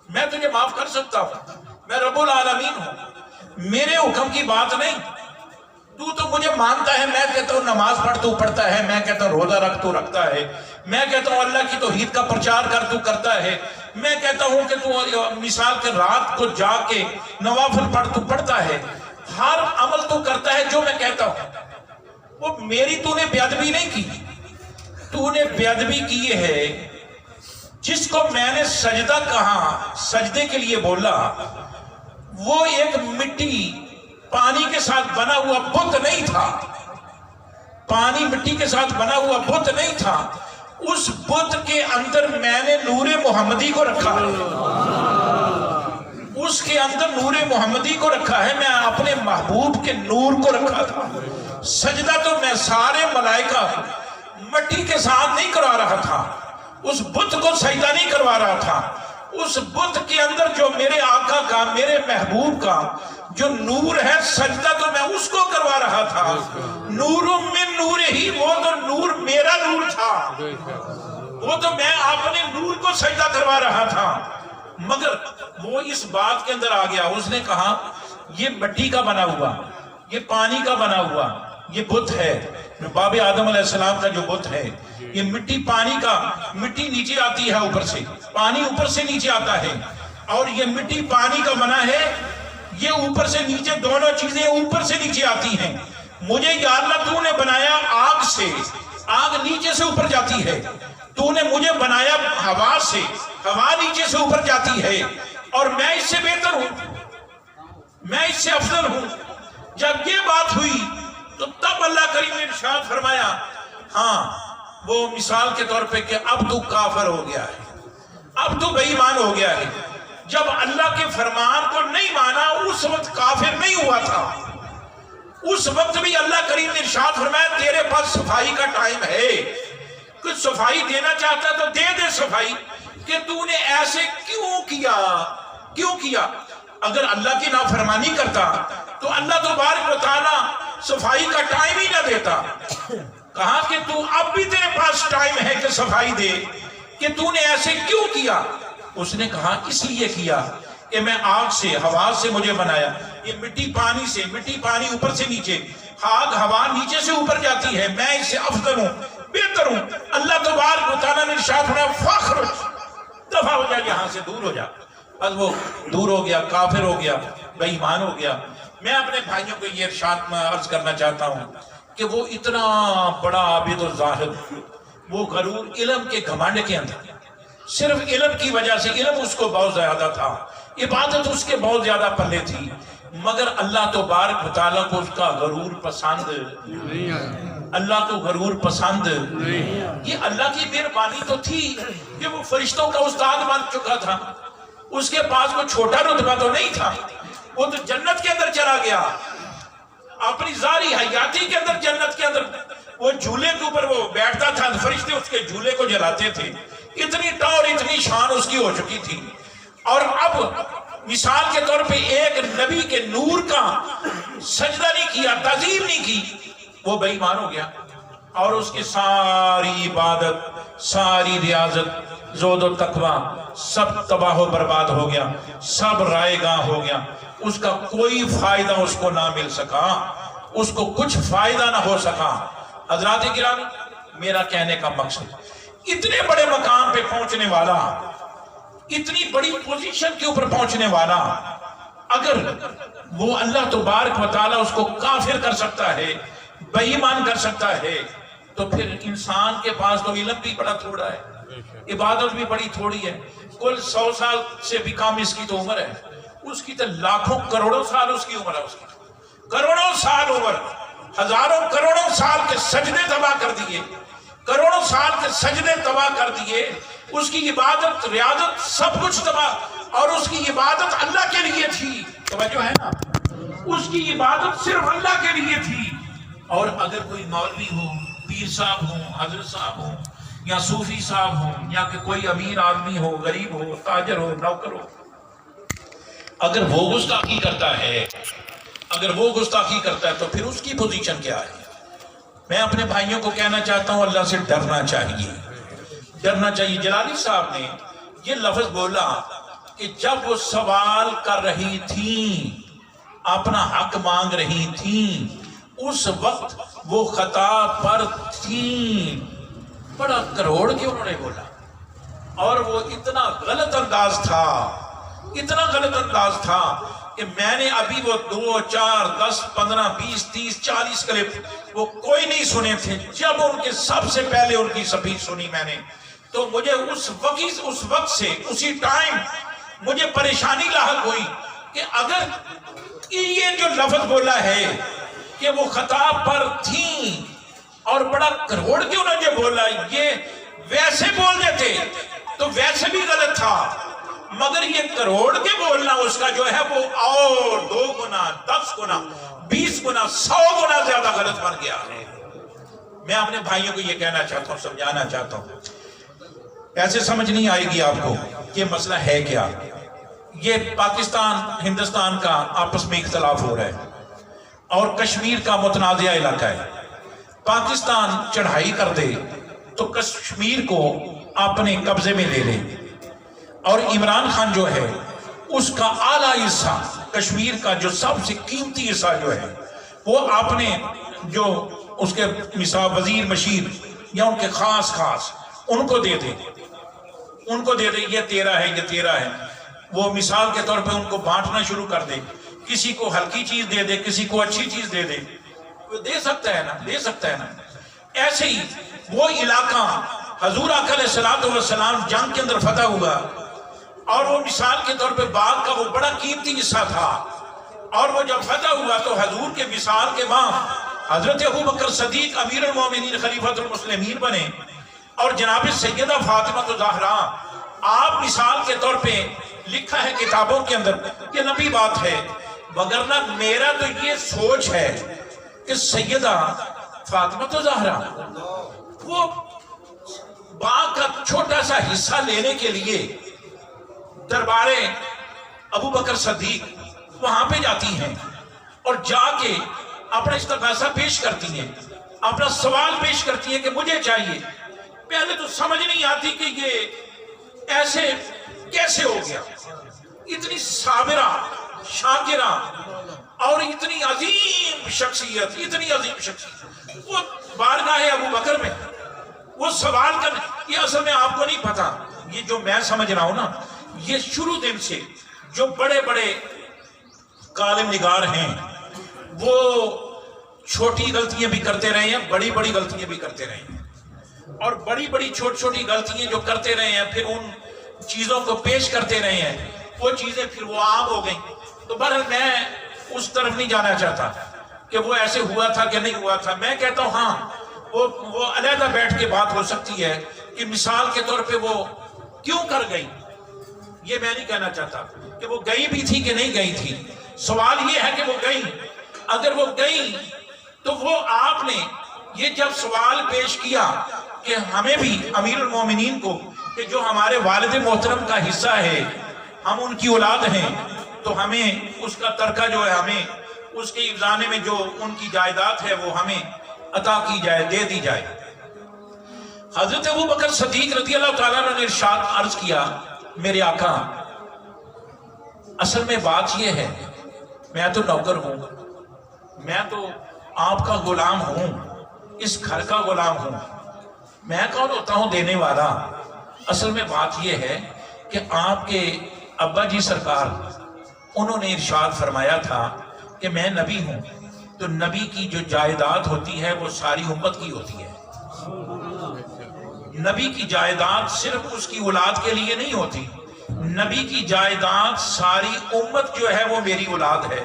میں تجھے معاف کر سکتا ہوں، میں رب العالمین ہوں، میرے حکم کی بات نہیں۔ تو مجھے مانتا ہے، میں کہتا ہوں نماز پڑھ تو پڑھتا ہے، میں کہتا ہوں روزہ رکھ تو رکھتا ہے، میں کہتا ہوں اللہ کی توحید کا پرچار کر تو کرتا ہے، میں کہتا ہوں کہ تو مثال کے رات کو جا کے نوافل پڑھ تو پڑھتا ہے، ہر عمل تو کرتا ہے جو میں کہتا ہوں۔ وہ میری تو نے بے ادبی نہیں کی، تو نے بے ادبی کی ہے جس کو میں نے سجدہ کہا، سجدے کے لیے بولا، وہ ایک مٹی پانی کے ساتھ بنا ہوا بت نہیں تھا، پانی مٹی کے ساتھ بنا ہوا بت نہیں تھا، اس بت کے اندر میں نے نور محمدی کو رکھا ہے، اس کے اندر نور محمدی کو رکھا ہے، میں اپنے محبوب کے نور کو رکھا تھا۔ سجدہ تو میں سارے ملائکہ مٹی کے ساتھ نہیں کروا رہا تھا، اس بت کو سجدہ نہیں کروا رہا تھا، اس بت کے اندر جو میرے آقا کا، میرے محبوب کا جو نور ہے، سجدہ تو میں اس کو کروا رہا تھا۔ نور من نور ہی، وہ تو نور میرا نور تھا، وہ تو میں اپنے نور کو سجدہ کروا رہا تھا، مگر وہ اس بات کے اندر آ گیا۔ اس نے کہا یہ مٹی کا بنا ہوا، یہ پانی کا بنا ہوا، یہ بت ہے، باب آدم علیہ السلام کا جو بت ہے، یہ مٹی پانی کا، مٹی نیچے آتی ہے اوپر سے، پانی اوپر سے نیچے آتا ہے، اور یہ مٹی پانی کا بنا ہے، یہ اوپر سے نیچے دونوں چیزیں اوپر سے نیچے آتی ہیں۔ مجھے یا اللہ تو نے بنایا آگ سے، آگ نیچے سے اوپر جاتی ہے، تو نے مجھے بنایا ہوا سے، ہوا نیچے سے اوپر جاتی ہے، اور میں اس سے بہتر ہوں، میں اس سے افضل ہوں۔ جب یہ بات ہوئی تو تب اللہ کریم نے ارشاد فرمایا، ہاں وہ مثال کے طور پہ کہ اب تو کافر ہو گیا ہے، اب تو بے ایمان ہو گیا ہے۔ جب اللہ کے فرمان کو نہیں مانا اس وقت کافر نہیں ہوا تھا، اس وقت بھی اللہ کریم نے ارشاد فرمایا تیرے پاس صفائی کا ٹائم ہے، کچھ صفائی دینا چاہتا تو دے دے صفائی، کہ تو نے ایسے کیوں کیا، کیوں کیا؟ اگر اللہ کی نافرمانی کرتا تو اللہ تبارک و تعالیٰ صفائی کا ٹائم ہی نہ دیتا۔ کہا کہ تو اب بھی تیرے پاس ٹائم ہے کہ صفائی دے، کہ تو نے ایسے کیوں کیا؟ اس نے کہا اس لیے کیا کہ میں آگ سے، ہوا سے مجھے بنایا، یہ مٹی پانی سے، مٹی پانی اوپر سے نیچے، آگ ہوا نیچے سے اوپر جاتی ہے، میں اس سے افضل ہوں، بہتر ہوں. اللہ تبارک و تعالیٰ نے ارشاد فرمایا فخرج، دفع ہو جا، یہاں سے دور ہو جا. بس وہ دور ہو گیا، کافر ہو گیا، بے ایمان ہو گیا. میں اپنے بھائیوں کو یہ ارشاد میں عرض کرنا چاہتا ہوں کہ وہ اتنا بڑا عابد و زاہد، وہ غرور علم کے گھمنڈ کے اندر، صرف علم کی وجہ سے، علم اس کو بہت زیادہ تھا، عبادت اس کے بہت زیادہ پلے تھی، مگر اللہ تبارک و تعالیٰ کو اس کا غرور پسند نہیں آیا. اللہ کو غرور پسند نہیں. یہ اللہ کی مہربانی تو تھی کہ وہ فرشتوں کا استاد بن چکا تھا، اس کے پاس کوئی چھوٹا رتبہ تو نہیں تھا، وہ تو جنت کے اندر چلا گیا، اپنی ظاہری حیاتی کے اندر جنت کے اندر وہ جھولے کے اوپر وہ بیٹھتا تھا، فرشتے اس کے جھولے کو جلاتے تھے. اتنی ٹاور، اتنی شان اس کی ہو چکی تھی. اور اب مثال کے طور پہ ایک نبی کے نور کا سجدہ نہیں کیا، تعظیم نہیں کی، وہ بے ایمان ہو گیا، اور اس کی ساری عبادت، ساری ریاضت، زہد و تقوی سب تباہ و برباد ہو گیا، سب رائے گاں ہو گیا. اس کا کوئی فائدہ اس کو نہ مل سکا، اس کو کچھ فائدہ نہ ہو سکا. حضرات گرامی، میرا کہنے کا مقصد، اتنے بڑے مقام پہ پہنچنے والا، اتنی بڑی پوزیشن کے اوپر پہنچنے والا، اگر وہ اللہ تبارک و تعالیٰ اس کو کافر کر سکتا ہے، بے ایمان کر سکتا ہے، تو پھر انسان کے پاس تو علم بھی بڑا تھوڑا ہے، عبادت بھی بڑی تھوڑی ہے. کل 100 سال سے بھی کم اس کی تو عمر ہے، اس کی تو لاکھوں کروڑوں سال اس کی عمر ہے، اس کی کروڑوں سال عمر، ہزاروں کروڑوں سال کے سجدے تباہ کر دیے، کروڑوں سال کے سجدے تباہ کر دیے، اس کی عبادت، ریاضت سب کچھ تباہ. اور اس کی عبادت اللہ کے لیے تھی، توجہ ہے نا، اس کی عبادت صرف اللہ کے لیے تھی. اور اگر کوئی مولوی ہو، پیر صاحب ہوں، حضرت صاحب ہوں، یا صوفی صاحب ہوں، یا کہ کوئی امیر آدمی ہو، غریب ہو، تاجر ہو، نوکر ہو، اگر وہ گستاخی کرتا ہے، اگر وہ گستاخی کرتا ہے تو پھر اس کی پوزیشن کیا ہے؟ میں اپنے بھائیوں کو کہنا چاہتا ہوں، اللہ سے ڈرنا چاہیے، ڈرنا چاہیے. جلالی صاحب نے یہ لفظ بولا کہ جب وہ سوال کر رہی تھیں، اپنا حق مانگ رہی تھیں، اس وقت وہ خطا پر تھیں. بڑا کروڑ کے انہوں نے بولا، اور وہ اتنا غلط انداز تھا، اتنا غلط انداز تھا کہ میں نے ابھی وہ 2 4 10 15 20 30 40 کلپ وہ کوئی نہیں سنے تھے. جب ان کے سب سے پہلے ان کی سپیچ سنی میں نے، تو مجھے اس وقت سے اسی ٹائم مجھے پریشانی لاحق ہوئی کہ اگر یہ جو لفظ بولا ہے کہ وہ خطا پر تھیں، اور بڑا کروڑ کیوں نہ یہ بولا، یہ ویسے بول دیتے تو ویسے بھی غلط تھا، مگر یہ کروڑ کے بولنا اس کا جو ہے وہ اور 2 گنا 10 گنا 20 گنا 100 گنا زیادہ غلط بن گیا ہے. میں اپنے بھائیوں کو یہ کہنا چاہتا ہوں، سمجھانا چاہتا ہوں، ایسے سمجھ نہیں آئے گی آپ کو کہ مسئلہ ہے کیا. یہ پاکستان ہندوستان کا آپس میں اختلاف ہو رہا ہے، اور کشمیر کا متنازع علاقہ ہے. پاکستان چڑھائی کر دے تو کشمیر کو اپنے قبضے میں لے لے، اور عمران خان جو ہے اس کا اعلیٰ حصہ، کشمیر کا جو سب سے قیمتی حصہ جو ہے وہ اپنے جو اس کے مثال وزیر مشیر یا ان کے خاص ان کو دے دے، ان کو دے دے، یہ تیرا ہے، یہ تیرا ہے. وہ مثال کے طور پہ ان کو بانٹنا شروع کر دے، کسی کو ہلکی چیز دے دے، کسی کو اچھی چیز دے دے. وہ دے سکتا ہے نا، دے سکتا ہے نا. ایسے ہی وہ علاقہ حضور آقا علیہ الصلوۃ والسلام جنگ کے اندر فتح ہوا، اور وہ مثال کے طور پہ باغ کا وہ بڑا قیمتی حصہ تھا، اور وہ جب فتح ہوا تو حضور کے مثال کے بعد حضرت ابوبکر صدیق امیر المومنین خلیفۃ المسلمین بنے، اور جناب سیدہ فاطمہ الزہرا، آپ مثال کے طور پہ لکھا ہے کتابوں کے اندر، یہ نبی بات ہے، وگرنہ میرا تو یہ سوچ ہے کہ سیدہ فاطمہ الزہرا وہ باغ کا چھوٹا سا حصہ لینے کے لیے دربار ابو بکر صدیق وہاں پہ جاتی ہیں، اور جا کے اپنا استغاثہ پیش کرتی ہیں، اپنا سوال پیش کرتی ہیں کہ مجھے چاہیے. پہلے تو سمجھ نہیں آتی کہ یہ ایسے کیسے ہو گیا. اتنی صابرہ، شاکرہ اور اتنی عظیم شخصیت، اتنی عظیم شخصیت، وہ بارگاہ ابو بکر میں وہ سوال کرنے، یہ اصل میں آپ کو نہیں پتا، یہ جو میں سمجھ رہا ہوں نا، یہ شروع دن سے جو بڑے بڑے کالم نگار ہیں وہ چھوٹی غلطیاں بھی کرتے رہے ہیں، بڑی بڑی غلطیاں بھی کرتے رہے ہیں، اور بڑی بڑی چھوٹی چھوٹی غلطیاں جو کرتے رہے ہیں پھر ان چیزوں کو پیش کرتے رہے ہیں، وہ چیزیں پھر وہ عام ہو گئیں۔ تو بہرحال میں اس طرف نہیں جانا چاہتا کہ وہ ایسے ہوا تھا کہ نہیں ہوا تھا۔ میں کہتا ہوں ہاں وہ علیحدہ بیٹھ کے بات ہو سکتی ہے کہ مثال کے طور پہ وہ کیوں کر گئی، یہ میں نہیں کہنا چاہتا کہ وہ گئی بھی تھی کہ نہیں گئی تھی۔ سوال یہ ہے کہ وہ گئی، اگر وہ گئی تو وہ آپ نے یہ جب سوال پیش کیا کہ ہمیں بھی امیر المومنین کو کہ جو ہمارے والد محترم کا حصہ ہے، ہم ان کی اولاد ہیں، تو ہمیں اس کا ترکہ جو ہے ہمیں اس کے افزانے میں جو ان کی جائیداد ہے وہ ہمیں عطا کی جائے، دے دی جائے۔ حضرت ابوبکر صدیق رضی اللہ تعالیٰ عنہ نے ارشاد عرض کیا، میرے آقا اصل میں بات یہ ہے، میں تو نوکر ہوں، میں تو آپ کا غلام ہوں، اس گھر کا غلام ہوں، میں کون ہوتا ہوں دینے والا؟ اصل میں بات یہ ہے کہ آپ کے ابا جی سرکار انہوں نے ارشاد فرمایا تھا کہ میں نبی ہوں، تو نبی کی جو جائیداد ہوتی ہے وہ ساری امت کی ہوتی ہے۔ نبی کی جائیداد صرف اس کی اولاد کے لیے نہیں ہوتی، نبی کی جائیداد ساری امت جو ہے وہ میری اولاد ہے،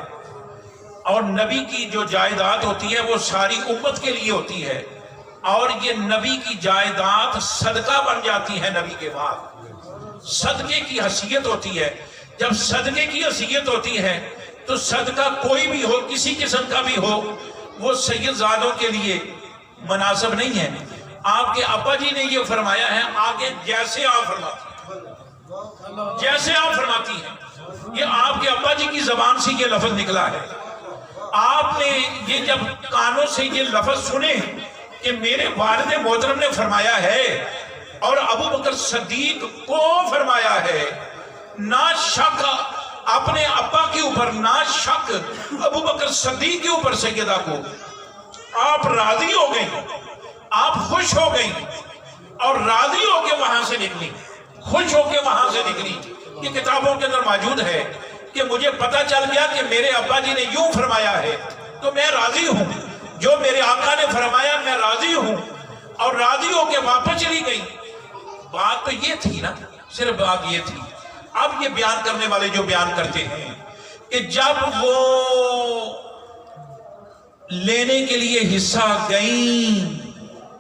اور نبی کی جو جائیداد ہوتی ہے وہ ساری امت کے لیے ہوتی ہے، اور یہ نبی کی جائیداد صدقہ بن جاتی ہے نبی کے بعد، صدقے کی حیثیت ہوتی ہے۔ جب صدقے کی حیثیت ہوتی ہے تو صدقہ کوئی بھی ہو، کسی قسم کا بھی ہو، وہ سید زادوں کے لیے مناسب نہیں ہے۔ آپ کے ابا جی نے یہ فرمایا ہے، آگے جیسے آپ فرماتی ہیں، جیسے آپ فرماتی ہیں، یہ آپ کے ابا جی کی زبان سے یہ لفظ نکلا ہے۔ آپ نے یہ جب کانوں سے یہ لفظ سنے کہ میرے والد محترم نے فرمایا ہے اور ابوبکر صدیق کو فرمایا ہے، نہ شک اپنے ابا کے اوپر، نہ شک ابوبکر صدیق کے اوپر سیدہ کو، آپ راضی ہو گئیں، آپ خوش ہو گئیں اور راضی ہو کے وہاں سے نکلی، خوش ہو کے وہاں سے نکلی۔ یہ کتابوں کے اندر موجود ہے کہ مجھے پتہ چل گیا کہ میرے ابا جی نے یوں فرمایا ہے تو میں راضی ہوں، جو میرے آقا نے فرمایا میں راضی ہوں، اور راضی ہو کے واپس چلی گئی۔ بات تو یہ تھی نا، صرف بات یہ تھی۔ اب یہ بیان کرنے والے جو بیان کرتے ہیں کہ جب وہ لینے کے لیے حصہ گئیں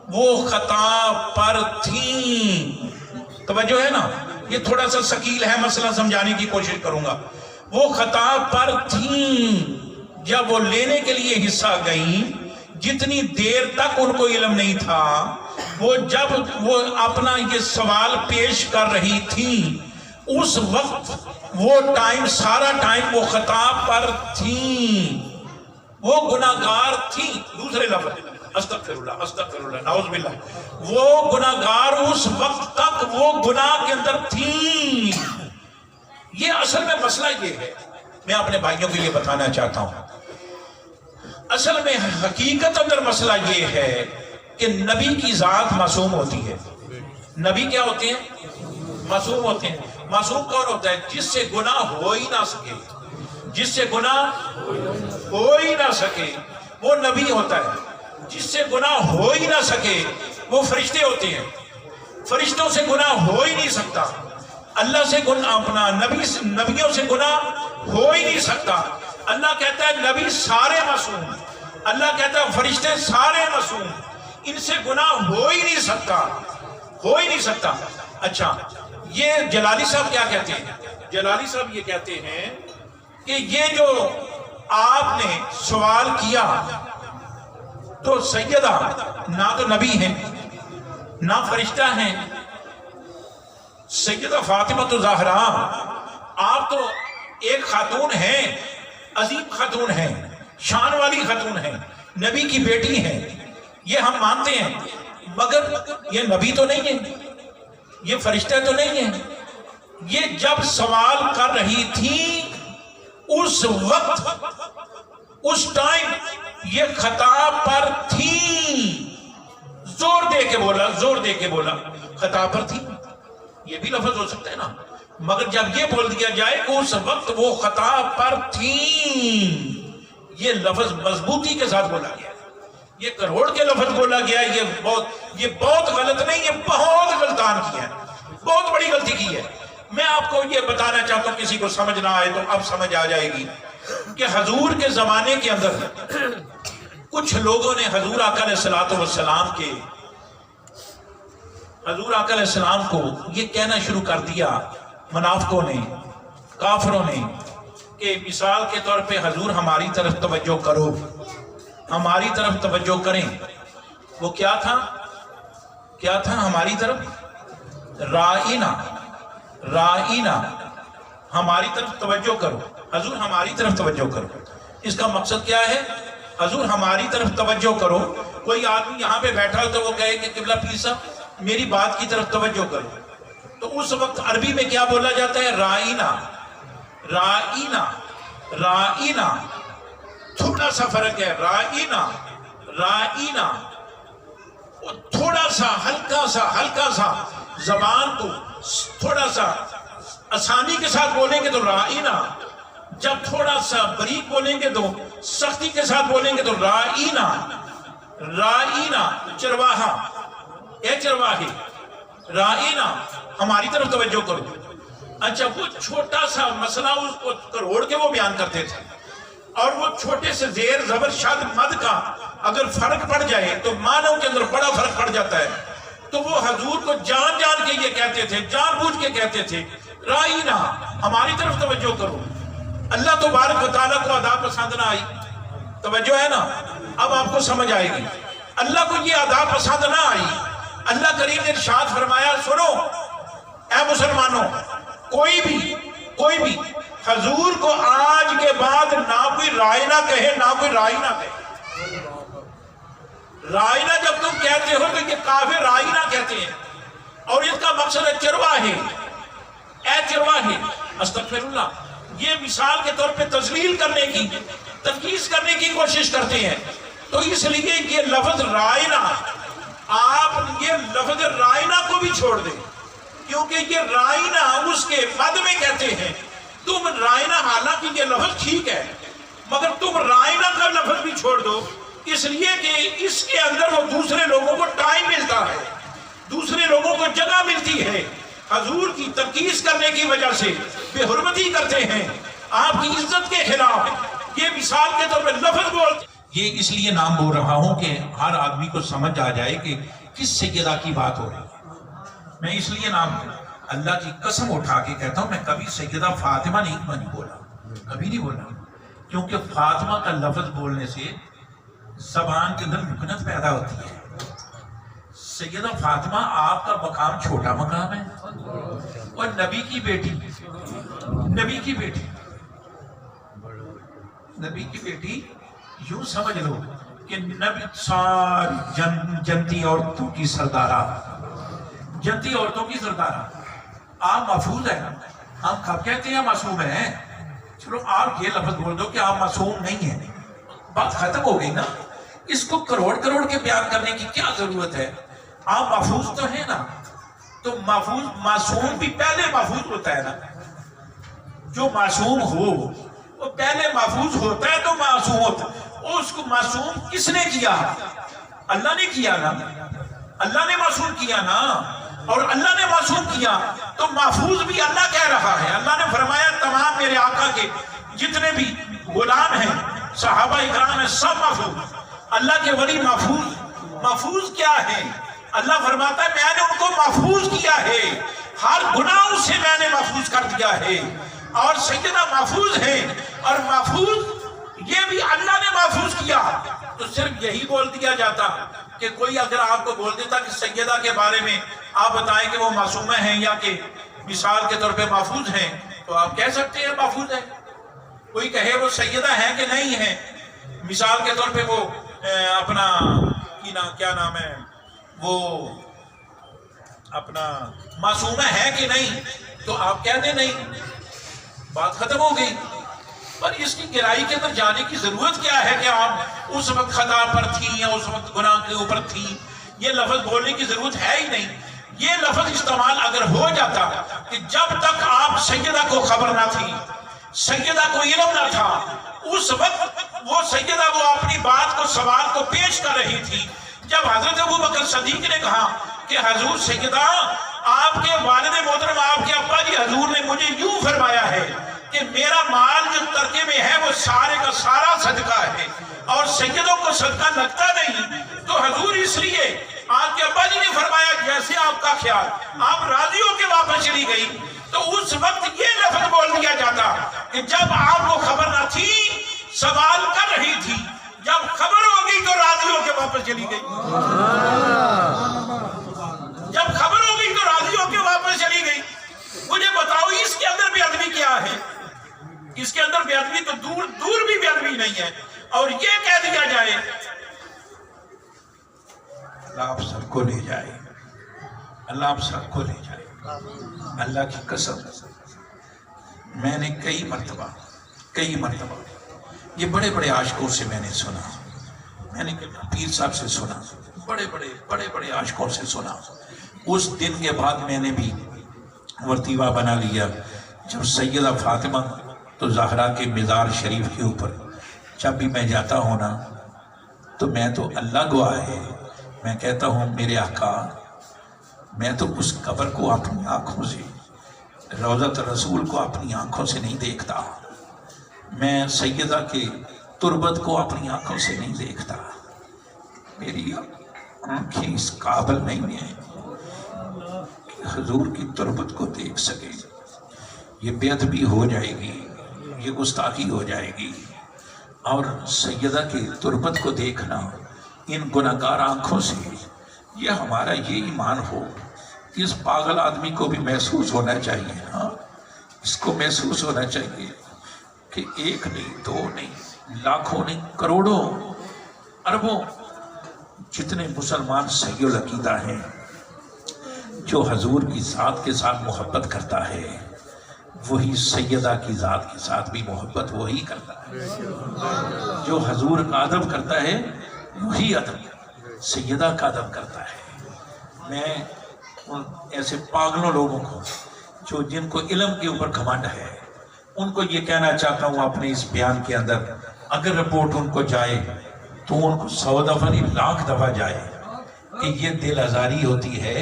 وہ خطا پر تھیں، توجہ ہے نا، یہ تھوڑا سا ثقیل ہے، مسئلہ سمجھانے کی کوشش کروں گا۔ وہ خطا پر تھیں جب وہ لینے کے لیے حصہ گئیں، جتنی دیر تک ان کو علم نہیں تھا، وہ جب وہ اپنا یہ سوال پیش کر رہی تھی اس وقت وہ ٹائم، سارا ٹائم وہ خطا پر تھیں، وہ گناہگار تھیں۔ دوسرے لفظ استغفر اللہ، استغفر اللہ، نعوذ باللہ، وہ گناہگار اس وقت تک وہ گناہ کے اندر تھیں۔ یہ اصل میں مسئلہ یہ ہے، میں اپنے بھائیوں کے لیے بتانا چاہتا ہوں، اصل میں حقیقت اندر مسئلہ یہ ہے کہ نبی کی ذات معصوم ہوتی ہے۔ نبی کیا ہوتے ہیں؟ معصوم ہوتے ہیں۔ معصوم کون ہوتا ہے؟ جس سے گناہ ہو ہی نہ سکے، جس سے گناہ ہو ہی نہ سکے وہ نبی ہوتا ہے۔ جس سے گناہ ہو ہی نہ سکے وہ فرشتے ہوتے ہیں۔ فرشتوں سے گناہ ہو ہی نہیں سکتا، اللہ سے گناہ، اپنا نبیوں سے گناہ ہو ہی نہیں سکتا۔ اللہ کہتا ہے نبی سارے معصوم، اللہ کہتا ہے فرشتے سارے معصوم، ان سے گناہ ہو ہی نہیں سکتا، ہو ہی نہیں سکتا۔ اچھا، یہ جلالی صاحب کیا کہتے ہیں؟ جلالی صاحب یہ کہتے ہیں کہ یہ جو آپ نے سوال کیا تو سیدہ نہ تو نبی ہیں نہ فرشتہ ہیں، سیدہ فاطمہ الزہرا آپ تو ایک خاتون ہیں، عظیم خاتون ہیں، شان والی خاتون ہیں، نبی کی بیٹی ہیں، یہ ہم مانتے ہیں، مگر یہ نبی تو نہیں ہے، یہ فرشتہ تو نہیں ہے۔ یہ جب سوال کر رہی تھی اس وقت، اس ٹائم یہ خطا پر تھی، زور دے کے بولا، زور دے کے بولا، خطا پر تھی، یہ بھی لفظ ہو سکتا ہے نا، مگر جب یہ بول دیا جائے کہ اس وقت وہ خطا پر تھیں، یہ لفظ مضبوطی کے ساتھ بولا گیا، یہ کروڑ کے لفظ بولا گیا، یہ بہت غلط نہیں، یہ بہت غلطان کی ہے، بہت بڑی غلطی کی ہے۔ میں آپ کو یہ بتانا چاہتا ہوں، کسی کو سمجھ نہ آئے تو اب سمجھ آ جائے گی کہ حضور کے زمانے کے اندر کچھ لوگوں نے حضور آقا علیہ السلام کے حضور آقا علیہ السلام کو یہ کہنا شروع کر دیا، منافقوں نے، کافروں نے، کہ مثال کے طور پہ حضور ہماری طرف توجہ کرو، ہماری طرف توجہ کریں۔ وہ کیا تھا ہماری طرف؟ رائنا، رائنا، ہماری طرف توجہ کرو، حضور ہماری طرف توجہ کرو۔ اس کا مقصد کیا ہے؟ حضور ہماری طرف توجہ کرو۔ کوئی آدمی یہاں پہ بیٹھا ہو تو وہ کہے کہ قبلہ پیر صاحب میری بات کی طرف توجہ کرو، تو اس وقت عربی میں کیا بولا جاتا ہے؟ رائنا، رائنا، رائنا، تھوڑا سا فرق ہے، رائنا، رائنا، تھوڑا سا ہلکا سا زبان کو تھوڑا سا آسانی کے ساتھ بولیں گے تو رائنا، جب تھوڑا سا بریک بولیں گے تو سختی کے ساتھ بولیں گے تو رائنا، رائنا، چرواہا، اے چرواہے، رائنا، ہماری طرف توجہ کرو۔ اچھا، وہ چھوٹا سا مسئلہ اس کو کروڑ کے وہ بیان کرتے تھے، اور وہ چھوٹے سے زیر زبر شد مد کا اگر فرق پڑ جائے تو معنوں کے اندر بڑا فرق پڑ جاتا ہے، تو وہ حضور کو جان جان کے یہ کہتے تھے، جان بوجھ کے کہتے تھے، رائنا، ہماری طرف توجہ کرو۔ اللہ تبارک و تعالیٰ کو ادا پسند نہ آئی، توجہ ہے نا، اب آپ کو سمجھ آئے گی۔ اللہ کو یہ ادا پسند نہ آئی، اللہ کریم نے ارشاد فرمایا، سنو اے مسلمانوں، کوئی بھی حضور کو آج کے بعد نہ کوئی رائنا کہے، نہ کوئی رائنا کہے۔ رائنا جب تم کہتے ہو تو یہ کافر رائنا کہتے ہیں، اور اس کا مقصد ہے چرواہے، اے چرواہے، استغفر اللہ، یہ مثال کے طور پہ تذلیل کرنے کی، تنقیص کرنے کی کوشش کرتے ہیں۔ تو اس لیے یہ لفظ رائنا، آپ یہ لفظ رائنا کو بھی چھوڑ دیں، کیونکہ یہ رائنا اس کے مد میں کہتے ہیں، تم رائنا، حالانکہ یہ لفظ ٹھیک ہے مگر تم رائنا کا لفظ بھی چھوڑ دو، اس لیے کہ اس کے اندر وہ دوسرے لوگوں کو ٹائم ملتا ہے، دوسرے لوگوں کو جگہ ملتی ہے، حضور کی تنقیص کرنے کی وجہ سے بے حرمتی کرتے ہیں، آپ کی عزت کے خلاف یہ مثال کے طور پہ لفظ بولتے۔ یہ اس لیے نام بول رہا ہوں کہ ہر آدمی کو سمجھ آ جائے کہ کس سیدہ کی بات ہو رہی ہے۔ میں اس لیے نام اللہ کی قسم اٹھا کے کہتا ہوں، میں کبھی سیدہ فاطمہ نہیں بولا، کبھی نہیں بولا، کیونکہ فاطمہ کا لفظ بولنے سے زبان کے اندر لکنت پیدا ہوتی ہے۔ سیدہ فاطمہ آپ کا مقام چھوٹا مقام ہے، اور نبی کی بیٹی، نبی کی بیٹی، نبی کی بیٹی، یوں سمجھ لو کہ نبی ساری جنتی عورتوں کی سردارہ، جنتی عورتوں کی سردارہ، آپ محفوظ ہیں۔ ہم کب کہتے ہیں معصوم ہیں؟ چلو آپ یہ لفظ بول دو کہ آپ معصوم نہیں ہیں، بات ختم ہو گئی نا۔ اس کو کروڑ کے بیان کرنے کی کیا ضرورت ہے؟ آپ محفوظ تو ہیں نا، تو محفوظ، معصوم بھی پہلے محفوظ ہوتا ہے نا، جو معصوم ہو وہ پہلے محفوظ ہوتا ہے تو معصوم ہوتا ہے۔ اس کو معصوم کس نے کیا؟ اللہ نے کیا نا، اللہ نے معصوم کیا نا، اور اللہ نے معصوم کیا تو محفوظ بھی اللہ کہہ رہا ہے۔ اللہ نے فرمایا تمام میرے آقا کے جتنے بھی غلام ہیں، صحابہ اکرام ہیں، سب محفوظ، اللہ کے ولی محفوظ۔ محفوظ کیا ہے؟ اللہ فرماتا ہے میں نے ان کو محفوظ کیا ہے، ہر گناہ سے میں نے محفوظ کر دیا ہے، اور سیدہ محفوظ ہیں، اور محفوظ یہ بھی اللہ نے محفوظ کیا۔ تو صرف یہی بول دیا جاتا کہ کوئی اگر آپ کو بول دیتا کہ سیدہ کے بارے میں آپ بتائیں کہ وہ معصومہ ہیں یا کہ مثال کے طور پہ محفوظ ہیں، تو آپ کہہ سکتے ہیں محفوظ ہیں۔ کوئی کہے وہ سیدہ ہیں کہ نہیں ہیں، مثال کے طور پہ وہ اپنا کیا نام ہے، وہ اپنا معصومہ ہے کہ نہیں، تو آپ کہہ دیں نہیں، بات ختم ہو گئی۔ پر اس کی گہرائی کے اندر جانے کی ضرورت کیا ہے کہ آپ اس وقت خطا پر تھی یا اس وقت گناہ کے اوپر تھی یہ لفظ بولنے کی ضرورت ہے ہی نہیں. یہ لفظ استعمال اگر ہو جاتا کہ جب تک آپ سیدہ کو خبر نہ تھی، سیدہ کو علم نہ تھا، اس وقت وہ سیدہ وہ اپنی بات کو سوال کو پیش کر رہی تھی. جب حضرت ابوبکر صدیق نے کہا کہ حضور سیدہ آپ کے والد محترم آپ کے ابا جی حضور نے مجھے یوں فرمایا ہے کہ میرا مال جو ترکے میں ہے وہ سارے کا سارا صدقہ ہے اور سیدوں کو صدقہ لگتا نہیں، تو حضور اس لیے آپ کے ابا جی نے فرمایا جیسے آپ کا خیال، آپ راضی ہو کے واپس چلی گئی. تو اس وقت یہ لفظ بول دیا جاتا کہ جب آپ کو خبر نہ تھی سوال کر رہی تھی، جب خبر ہو گئی تو راضی ہو کے واپس چلی گئی. جب خبر ہو گئی تو راضی ہو کے واپس چلی گئی. مجھے بتاؤ اس کے اندر بے ادبی کیا ہے؟ اس کے اندر بے ادبی تو دور بھی بے ادبی نہیں ہے. اور یہ کہہ دیا جائے اللہ آپ سب کو لے جائے، اللہ آپ سب کو لے جائے. اللہ کی قسم میں نے کئی مرتبہ یہ بڑے بڑے عاشقوں سے میں نے سنا، میں نے پیر صاحب سے سنا، بڑے عاشقوں سے سنا. اس دن کے بعد میں نے بھی ورتیوہ بنا لیا. جب سیدہ فاطمہ تو زہرا کے مزار شریف کے اوپر جب بھی میں جاتا ہوں نا تو میں تو اللہ گواہ ہے، میں کہتا ہوں میرے آقا میں تو اس قبر کو اپنی آنکھوں سے، روضۃ رسول کو اپنی آنکھوں سے نہیں دیکھتا، میں سیدہ کے تربت کو اپنی آنکھوں سے نہیں دیکھتا. میری آنکھیں اس قابل نہیں ہیں کہ حضور کی تربت کو دیکھ سکے. یہ بے ادبی ہو جائے گی، یہ گستاخی ہو جائے گی. اور سیدہ کی تربت کو دیکھنا ان گناہگار آنکھوں سے، یہ ہمارا یہ ایمان ہو. اس پاگل آدمی کو بھی محسوس ہونا چاہیے، ہاں اس کو محسوس ہونا چاہیے کہ ایک نہیں، دو نہیں، لاکھوں نہیں، کروڑوں اربوں جتنے مسلمان صحیح العقیدہ ہیں، جو حضور کی ذات کے ساتھ محبت کرتا ہے وہی سیدہ کی ذات کے ساتھ بھی محبت وہی کرتا ہے. جو حضور کا ادب کرتا ہے وہی ادب سیدہ کا ادب کرتا ہے. میں ان ایسے پاگلوں لوگوں کو جن کو علم کے اوپر گھمنڈ ہے ان کو یہ کہنا چاہتا ہوں اپنے اس بیان کے اندر، اگر رپورٹ ان کو جائے تو ان کو 100 دفعہ نہیں 1,00,000 دفعہ جائے کہ یہ دل آزاری ہوتی ہے.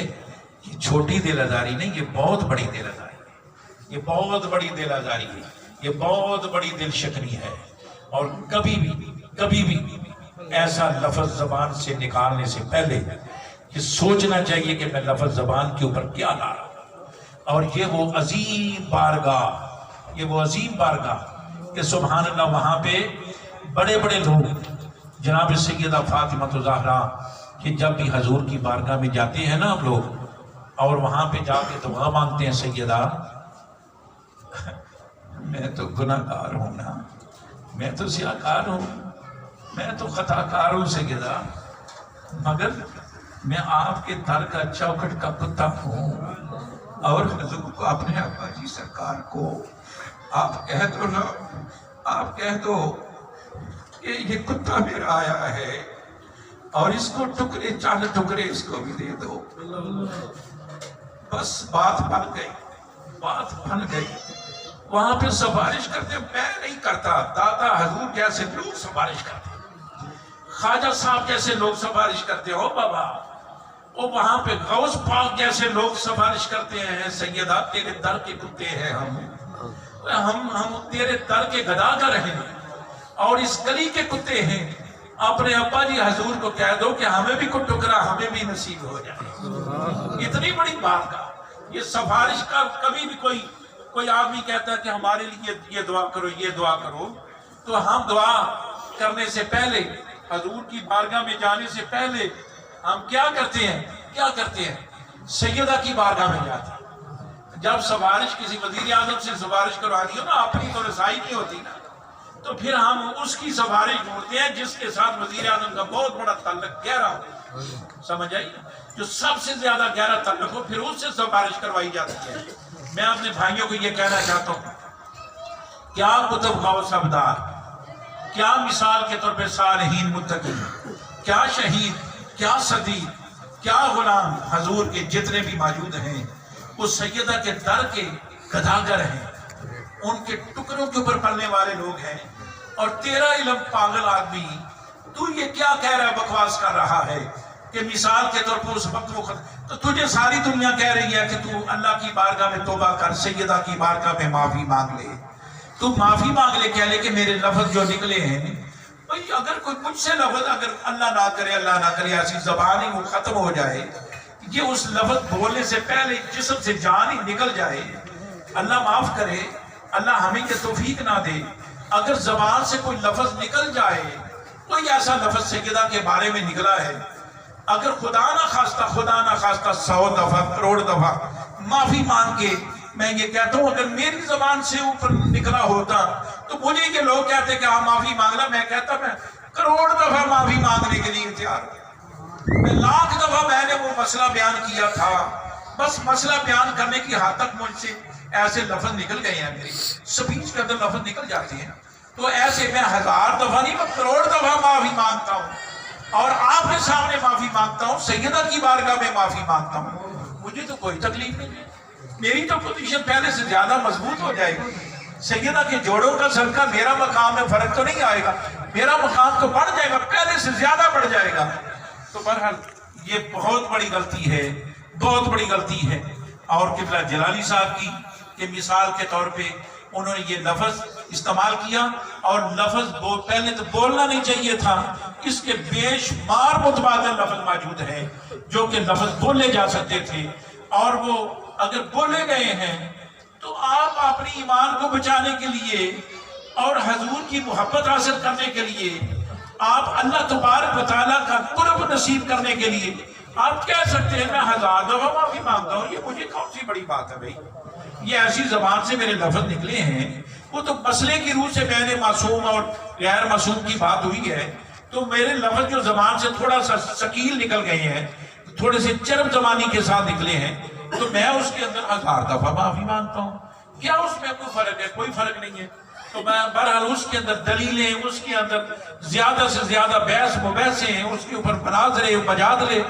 یہ چھوٹی دل آزاری نہیں، یہ بہت بڑی دل آزاری ہے، یہ بہت بڑی دل آزاری ہے، یہ بہت بڑی دل شکنی ہے. اور کبھی بھی ایسا لفظ زبان سے نکالنے سے پہلے یہ سوچنا چاہیے کہ میں لفظ زبان کے اوپر کیا لا رہا ہوں. اور یہ وہ عظیم بارگاہ کہ سبحان اللہ وہاں پہ بڑے لوگ جناب سیدہ فاطمہ زہرا کہ جب بھی حضور کی بارگاہ میں جاتے ہیں نا ہم لوگ اور وہاں پہ جا کے دعا مانگتے ہیں، سیدہ میں تو گناہ گار ہوں نا، میں تو سیاکار ہوں، میں تو خطا کار ہوں سیدہ، مگر میں آپ کے در کا چوکھٹ کا کتا ہوں. اور حضور کو اپنے ابا جی سرکار کو آپ کہہ دو کہ یہ کتا میرا آیا ہے اور اس کو ٹکڑے 4 ٹکڑے اس کو بھی دے دو. بس بات بن گئی. وہاں پہ سفارش کرتے میں نہیں کرتا، دادا حضور جیسے لوگ سفارش کرتے، خواجہ صاحب جیسے لوگ سفارش کرتے ہو بابا، اور وہاں پہ غوث پاک جیسے لوگ سفارش کرتے ہیں. سیدہ تیرے در کے کتے ہیں، ہم تیرے در کے گداگر ہیں اور اس گلی کے کتے ہیں. اپنے ابا جی حضور کو کہہ دو کہ ہمیں بھی کوئی ٹکرا ہمیں بھی نصیب ہو جائے. اتنی بڑی بات کا یہ سفارش کا کبھی بھی کوئی آدمی کہتا ہے کہ ہمارے لیے یہ دعا کرو یہ دعا کرو، تو ہم دعا کرنے سے پہلے حضور کی بارگاہ میں جانے سے پہلے ہم کیا کرتے ہیں سیدہ کی بارگاہ میں جاتے ہیں. جب سفارش کسی وزیر اعظم سے سفارش کروانی ہو نا، اپنی تو رسائی نہیں ہوتی نا، تو پھر ہم اس کی سفارش ڈھونڈتے ہیں جس کے ساتھ وزیر اعظم کا بہت بڑا تعلق گہرا ہو. سمجھ آئی؟ جو سب سے زیادہ گہرا تعلق ہو پھر اس سے سفارش کروائی جاتی ہے. میں اپنے بھائیوں کو یہ کہنا چاہتا ہوں، کیا کتب غوث ابدار، کیا مثال کے طور پہ صالحین متقی، کیا شہید، کیا صدیق، کیا غلام حضور کے جتنے بھی موجود ہیں وہ سیدہ کے در کے گداگر ہیں، ان کے ٹکڑوں کے اوپر پلنے والے لوگ ہیں، اور تیرا علم پاگل آدمی تو یہ کیا کہہ رہا ہے، بکواس کر رہا ہے کہ مثال کے طور پر اس وقت وہ تو تجھے ساری دنیا کہہ رہی ہے کہ تو اللہ کی بارگاہ میں توبہ کر، سیدہ کی بارگاہ میں معافی مانگ لے، تو معافی مانگ لے، کہہ لے کہ میرے لفظ جو نکلے ہیں بھئی، اگر کوئی مجھ سے لفظ، اگر اللہ نہ کرے ایسی زبان ہی وہ ختم ہو جائے، یہ اس لفظ بولنے سے پہلے جسم سے جان ہی نکل جائے، اللہ معاف کرے، اللہ ہمیں یہ توفیق نہ دے، اگر زبان سے کوئی لفظ نکل جائے، کوئی ایسا لفظ سیدہ کے بارے میں نکلا ہے، اگر خدا نہ خواستہ 100 دفعہ کروڑ دفعہ معافی مانگ کے، میں یہ کہتا ہوں اگر میری زبان سے اوپر نکلا ہوتا تو مجھے یہ لوگ کہتے کہ آپ معافی مانگنا، میں کہتا میں کروڑ دفعہ معافی مانگنے کے لیے تیار ہوں، میں 1,00,000 دفعہ میں نے وہ مسئلہ بیان کیا تھا، بس مسئلہ بیان کرنے کی حد تک مجھ سے ایسے لفظ نکل گئے ہیں، میری سپیچ کے اندر لفظ نکل جاتے ہیں، تو ایسے میں 1000 دفعہ نہیں، میں کروڑ دفعہ معافی مانگتا ہوں، اور آپ کے سامنے معافی مانگتا ہوں، سیدہ کی بارگاہ میں معافی مانگتا ہوں، مجھے تو کوئی تکلیف نہیں ہے، میری تو پوزیشن پہلے سے زیادہ مضبوط ہو جائے گی، سیدہ کے جوڑوں کا صدقہ میرا مقام میں فرق تو نہیں آئے گا، میرا مقام تو بڑھ جائے گا، پہلے سے زیادہ بڑھ جائے گا، تو بہرحال یہ بہت بڑی غلطی ہے، بہت بڑی غلطی ہے، اور قبلہ جلالی صاحب کی کہ مثال کے طور پہ انہوں نے یہ لفظ استعمال کیا، اور لفظ پہلے تو بولنا نہیں چاہیے تھا، اس کے بے شمار متبادل لفظ موجود ہیں جو کہ لفظ بولے جا سکتے تھے، اور وہ اگر بولے گئے ہیں تو آپ اپنی ایمان کو بچانے کے لیے اور حضور کی محبت حاصل کرنے کے لیے، آپ اللہ تبارک و تعالیٰ کا قرب نصیب کرنے کے لیے آپ کہہ سکتے ہیں میں 1000 دفعہ معافی مانگتا ہوں، یہ مجھے کون سی بڑی بات ہے بھائی، یہ ایسی زبان سے میرے لفظ نکلے ہیں، وہ تو مسئلے کی روح سے میں نے معصوم اور غیر معصوم کی بات ہوئی ہے، تو میرے لفظ جو زبان سے تھوڑا سا ثقیل نکل گئے ہیں، تھوڑے سے چرب زبانی کے ساتھ نکلے ہیں، تو میں اس کے اندر 1000 دفعہ معافی مانگتا ہوں، کیا اس میں کوئی فرق ہے؟ کوئی فرق نہیں ہے، تو میں بہرحال اس کے اندر دلیلیں، اس کے اندر زیادہ سے زیادہ بحث مباحثے ہیں، اس کے اوپر مناظرے مجادلے،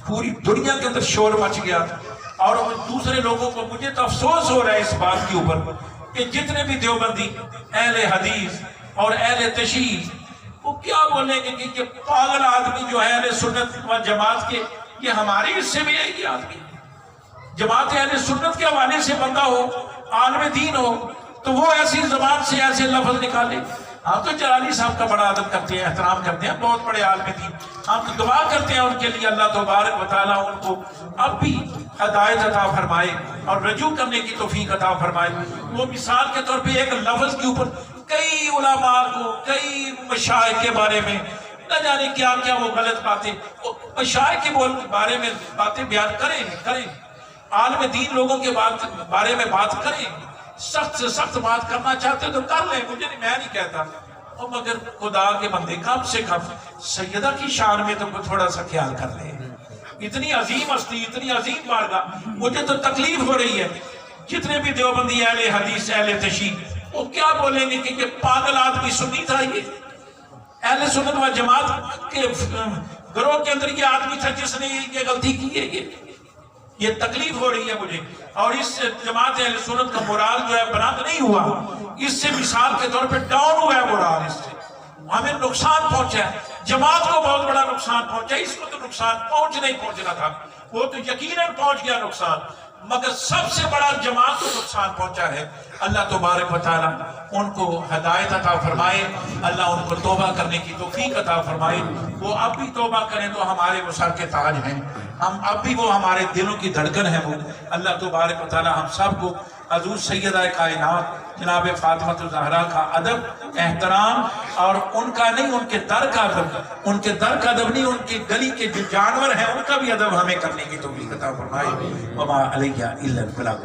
پوری دنیا کے اندر شور مچ گیا، اور دوسرے لوگوں کو، مجھے تو افسوس ہو رہا ہے اس بات کے اوپر کہ جتنے بھی دیوبندی اہل حدیث اور اہل تشیع وہ کیا بولیں گے کہ یہ پاگل آدمی جو ہے اہل سنت و جماعت کے، یہ ہماری حصے میں ہے، یہ آدمی جماعت اہل سنت کے حوالے سے بندہ ہو، عالم دین ہو، تو وہ ایسی زبان سے ایسے لفظ نکالے۔ ہم تو جلالی صاحب کا بڑا ادب کرتے ہیں، احترام کرتے ہیں، بہت بڑے عالم دین، ہم تو دعا کرتے ہیں ان کے لیے اللہ تبارک و تعالیٰ ان کو اب بھی ہدایت عطا فرمائے اور رجوع کرنے کی توفیق عطا فرمائے۔ وہ مثال کے طور پہ ایک لفظ کے اوپر کئی علماء کو، کئی مشائخ کے بارے میں نہ جانے کیا کیا وہ غلط باتیں، وہ مشائخ کے بارے میں باتیں بیان کریں، عالم دین لوگوں کے بارے میں بات کریں، سخت سے سخت بات کرنا چاہتے تو کر لیں، مجھے نہیں، میں نہیں کہتا، اور مگر خدا کے بندے کم سے کم سیدہ کی شان میں تو تھوڑا سا خیال کر لیں۔ اتنی عظیم ہستی، اتنی عظیم بارگاہ، مجھے تو تکلیف ہو رہی ہے، جتنے بھی دیوبندی اہل حدیث اہل تشیع وہ کیا بولیں گے کہ یہ پاگل آدمی سنی تھا، یہ اہل سنت و جماعت کے گروہ کے اندر یہ آدمی تھا جس نے یہ غلطی کی ہے، یہ تکلیف ہو رہی ہے مجھے، اور اس سے جماعت اہل سنت کا مورال جو ہے بلند نہیں ہوا، اس سے مثال کے طور پہ ڈاؤن ہوا ہے مورال، اس سے ہمیں نقصان پہنچا ہے، جماعت کو بہت بڑا نقصان پہنچا، اس کو تو نقصان پہنچنا تھا، وہ تو یقیناً پہنچ گیا نقصان، مگر سب سے بڑا جماعت کو نقصان پہنچا ہے۔ اللہ تبارک و تعالیٰ ان کو ہدایت عطا فرمائے، اللہ ان کو توبہ کرنے کی توفیق عطا فرمائے، وہ اب بھی توبہ کریں تو ہمارے وہ سر کے تاج ہیں، ہم اب بھی وہ ہمارے دلوں کی دھڑکن ہے، وہ اللہ تبارک و تعالیٰ ہم سب کو حضور سیدہ کائنات جناب فاطمہ الزہرا کا ادب، احترام، اور ان کا نہیں، ان کے در کا ادب، ان کے در کا ادب نہیں، ان کی گلی کے جو جانور ہیں ان کا بھی ادب ہمیں کرنے کی توفیق عطا فرمائے۔ وما علیہ الا البلاغ۔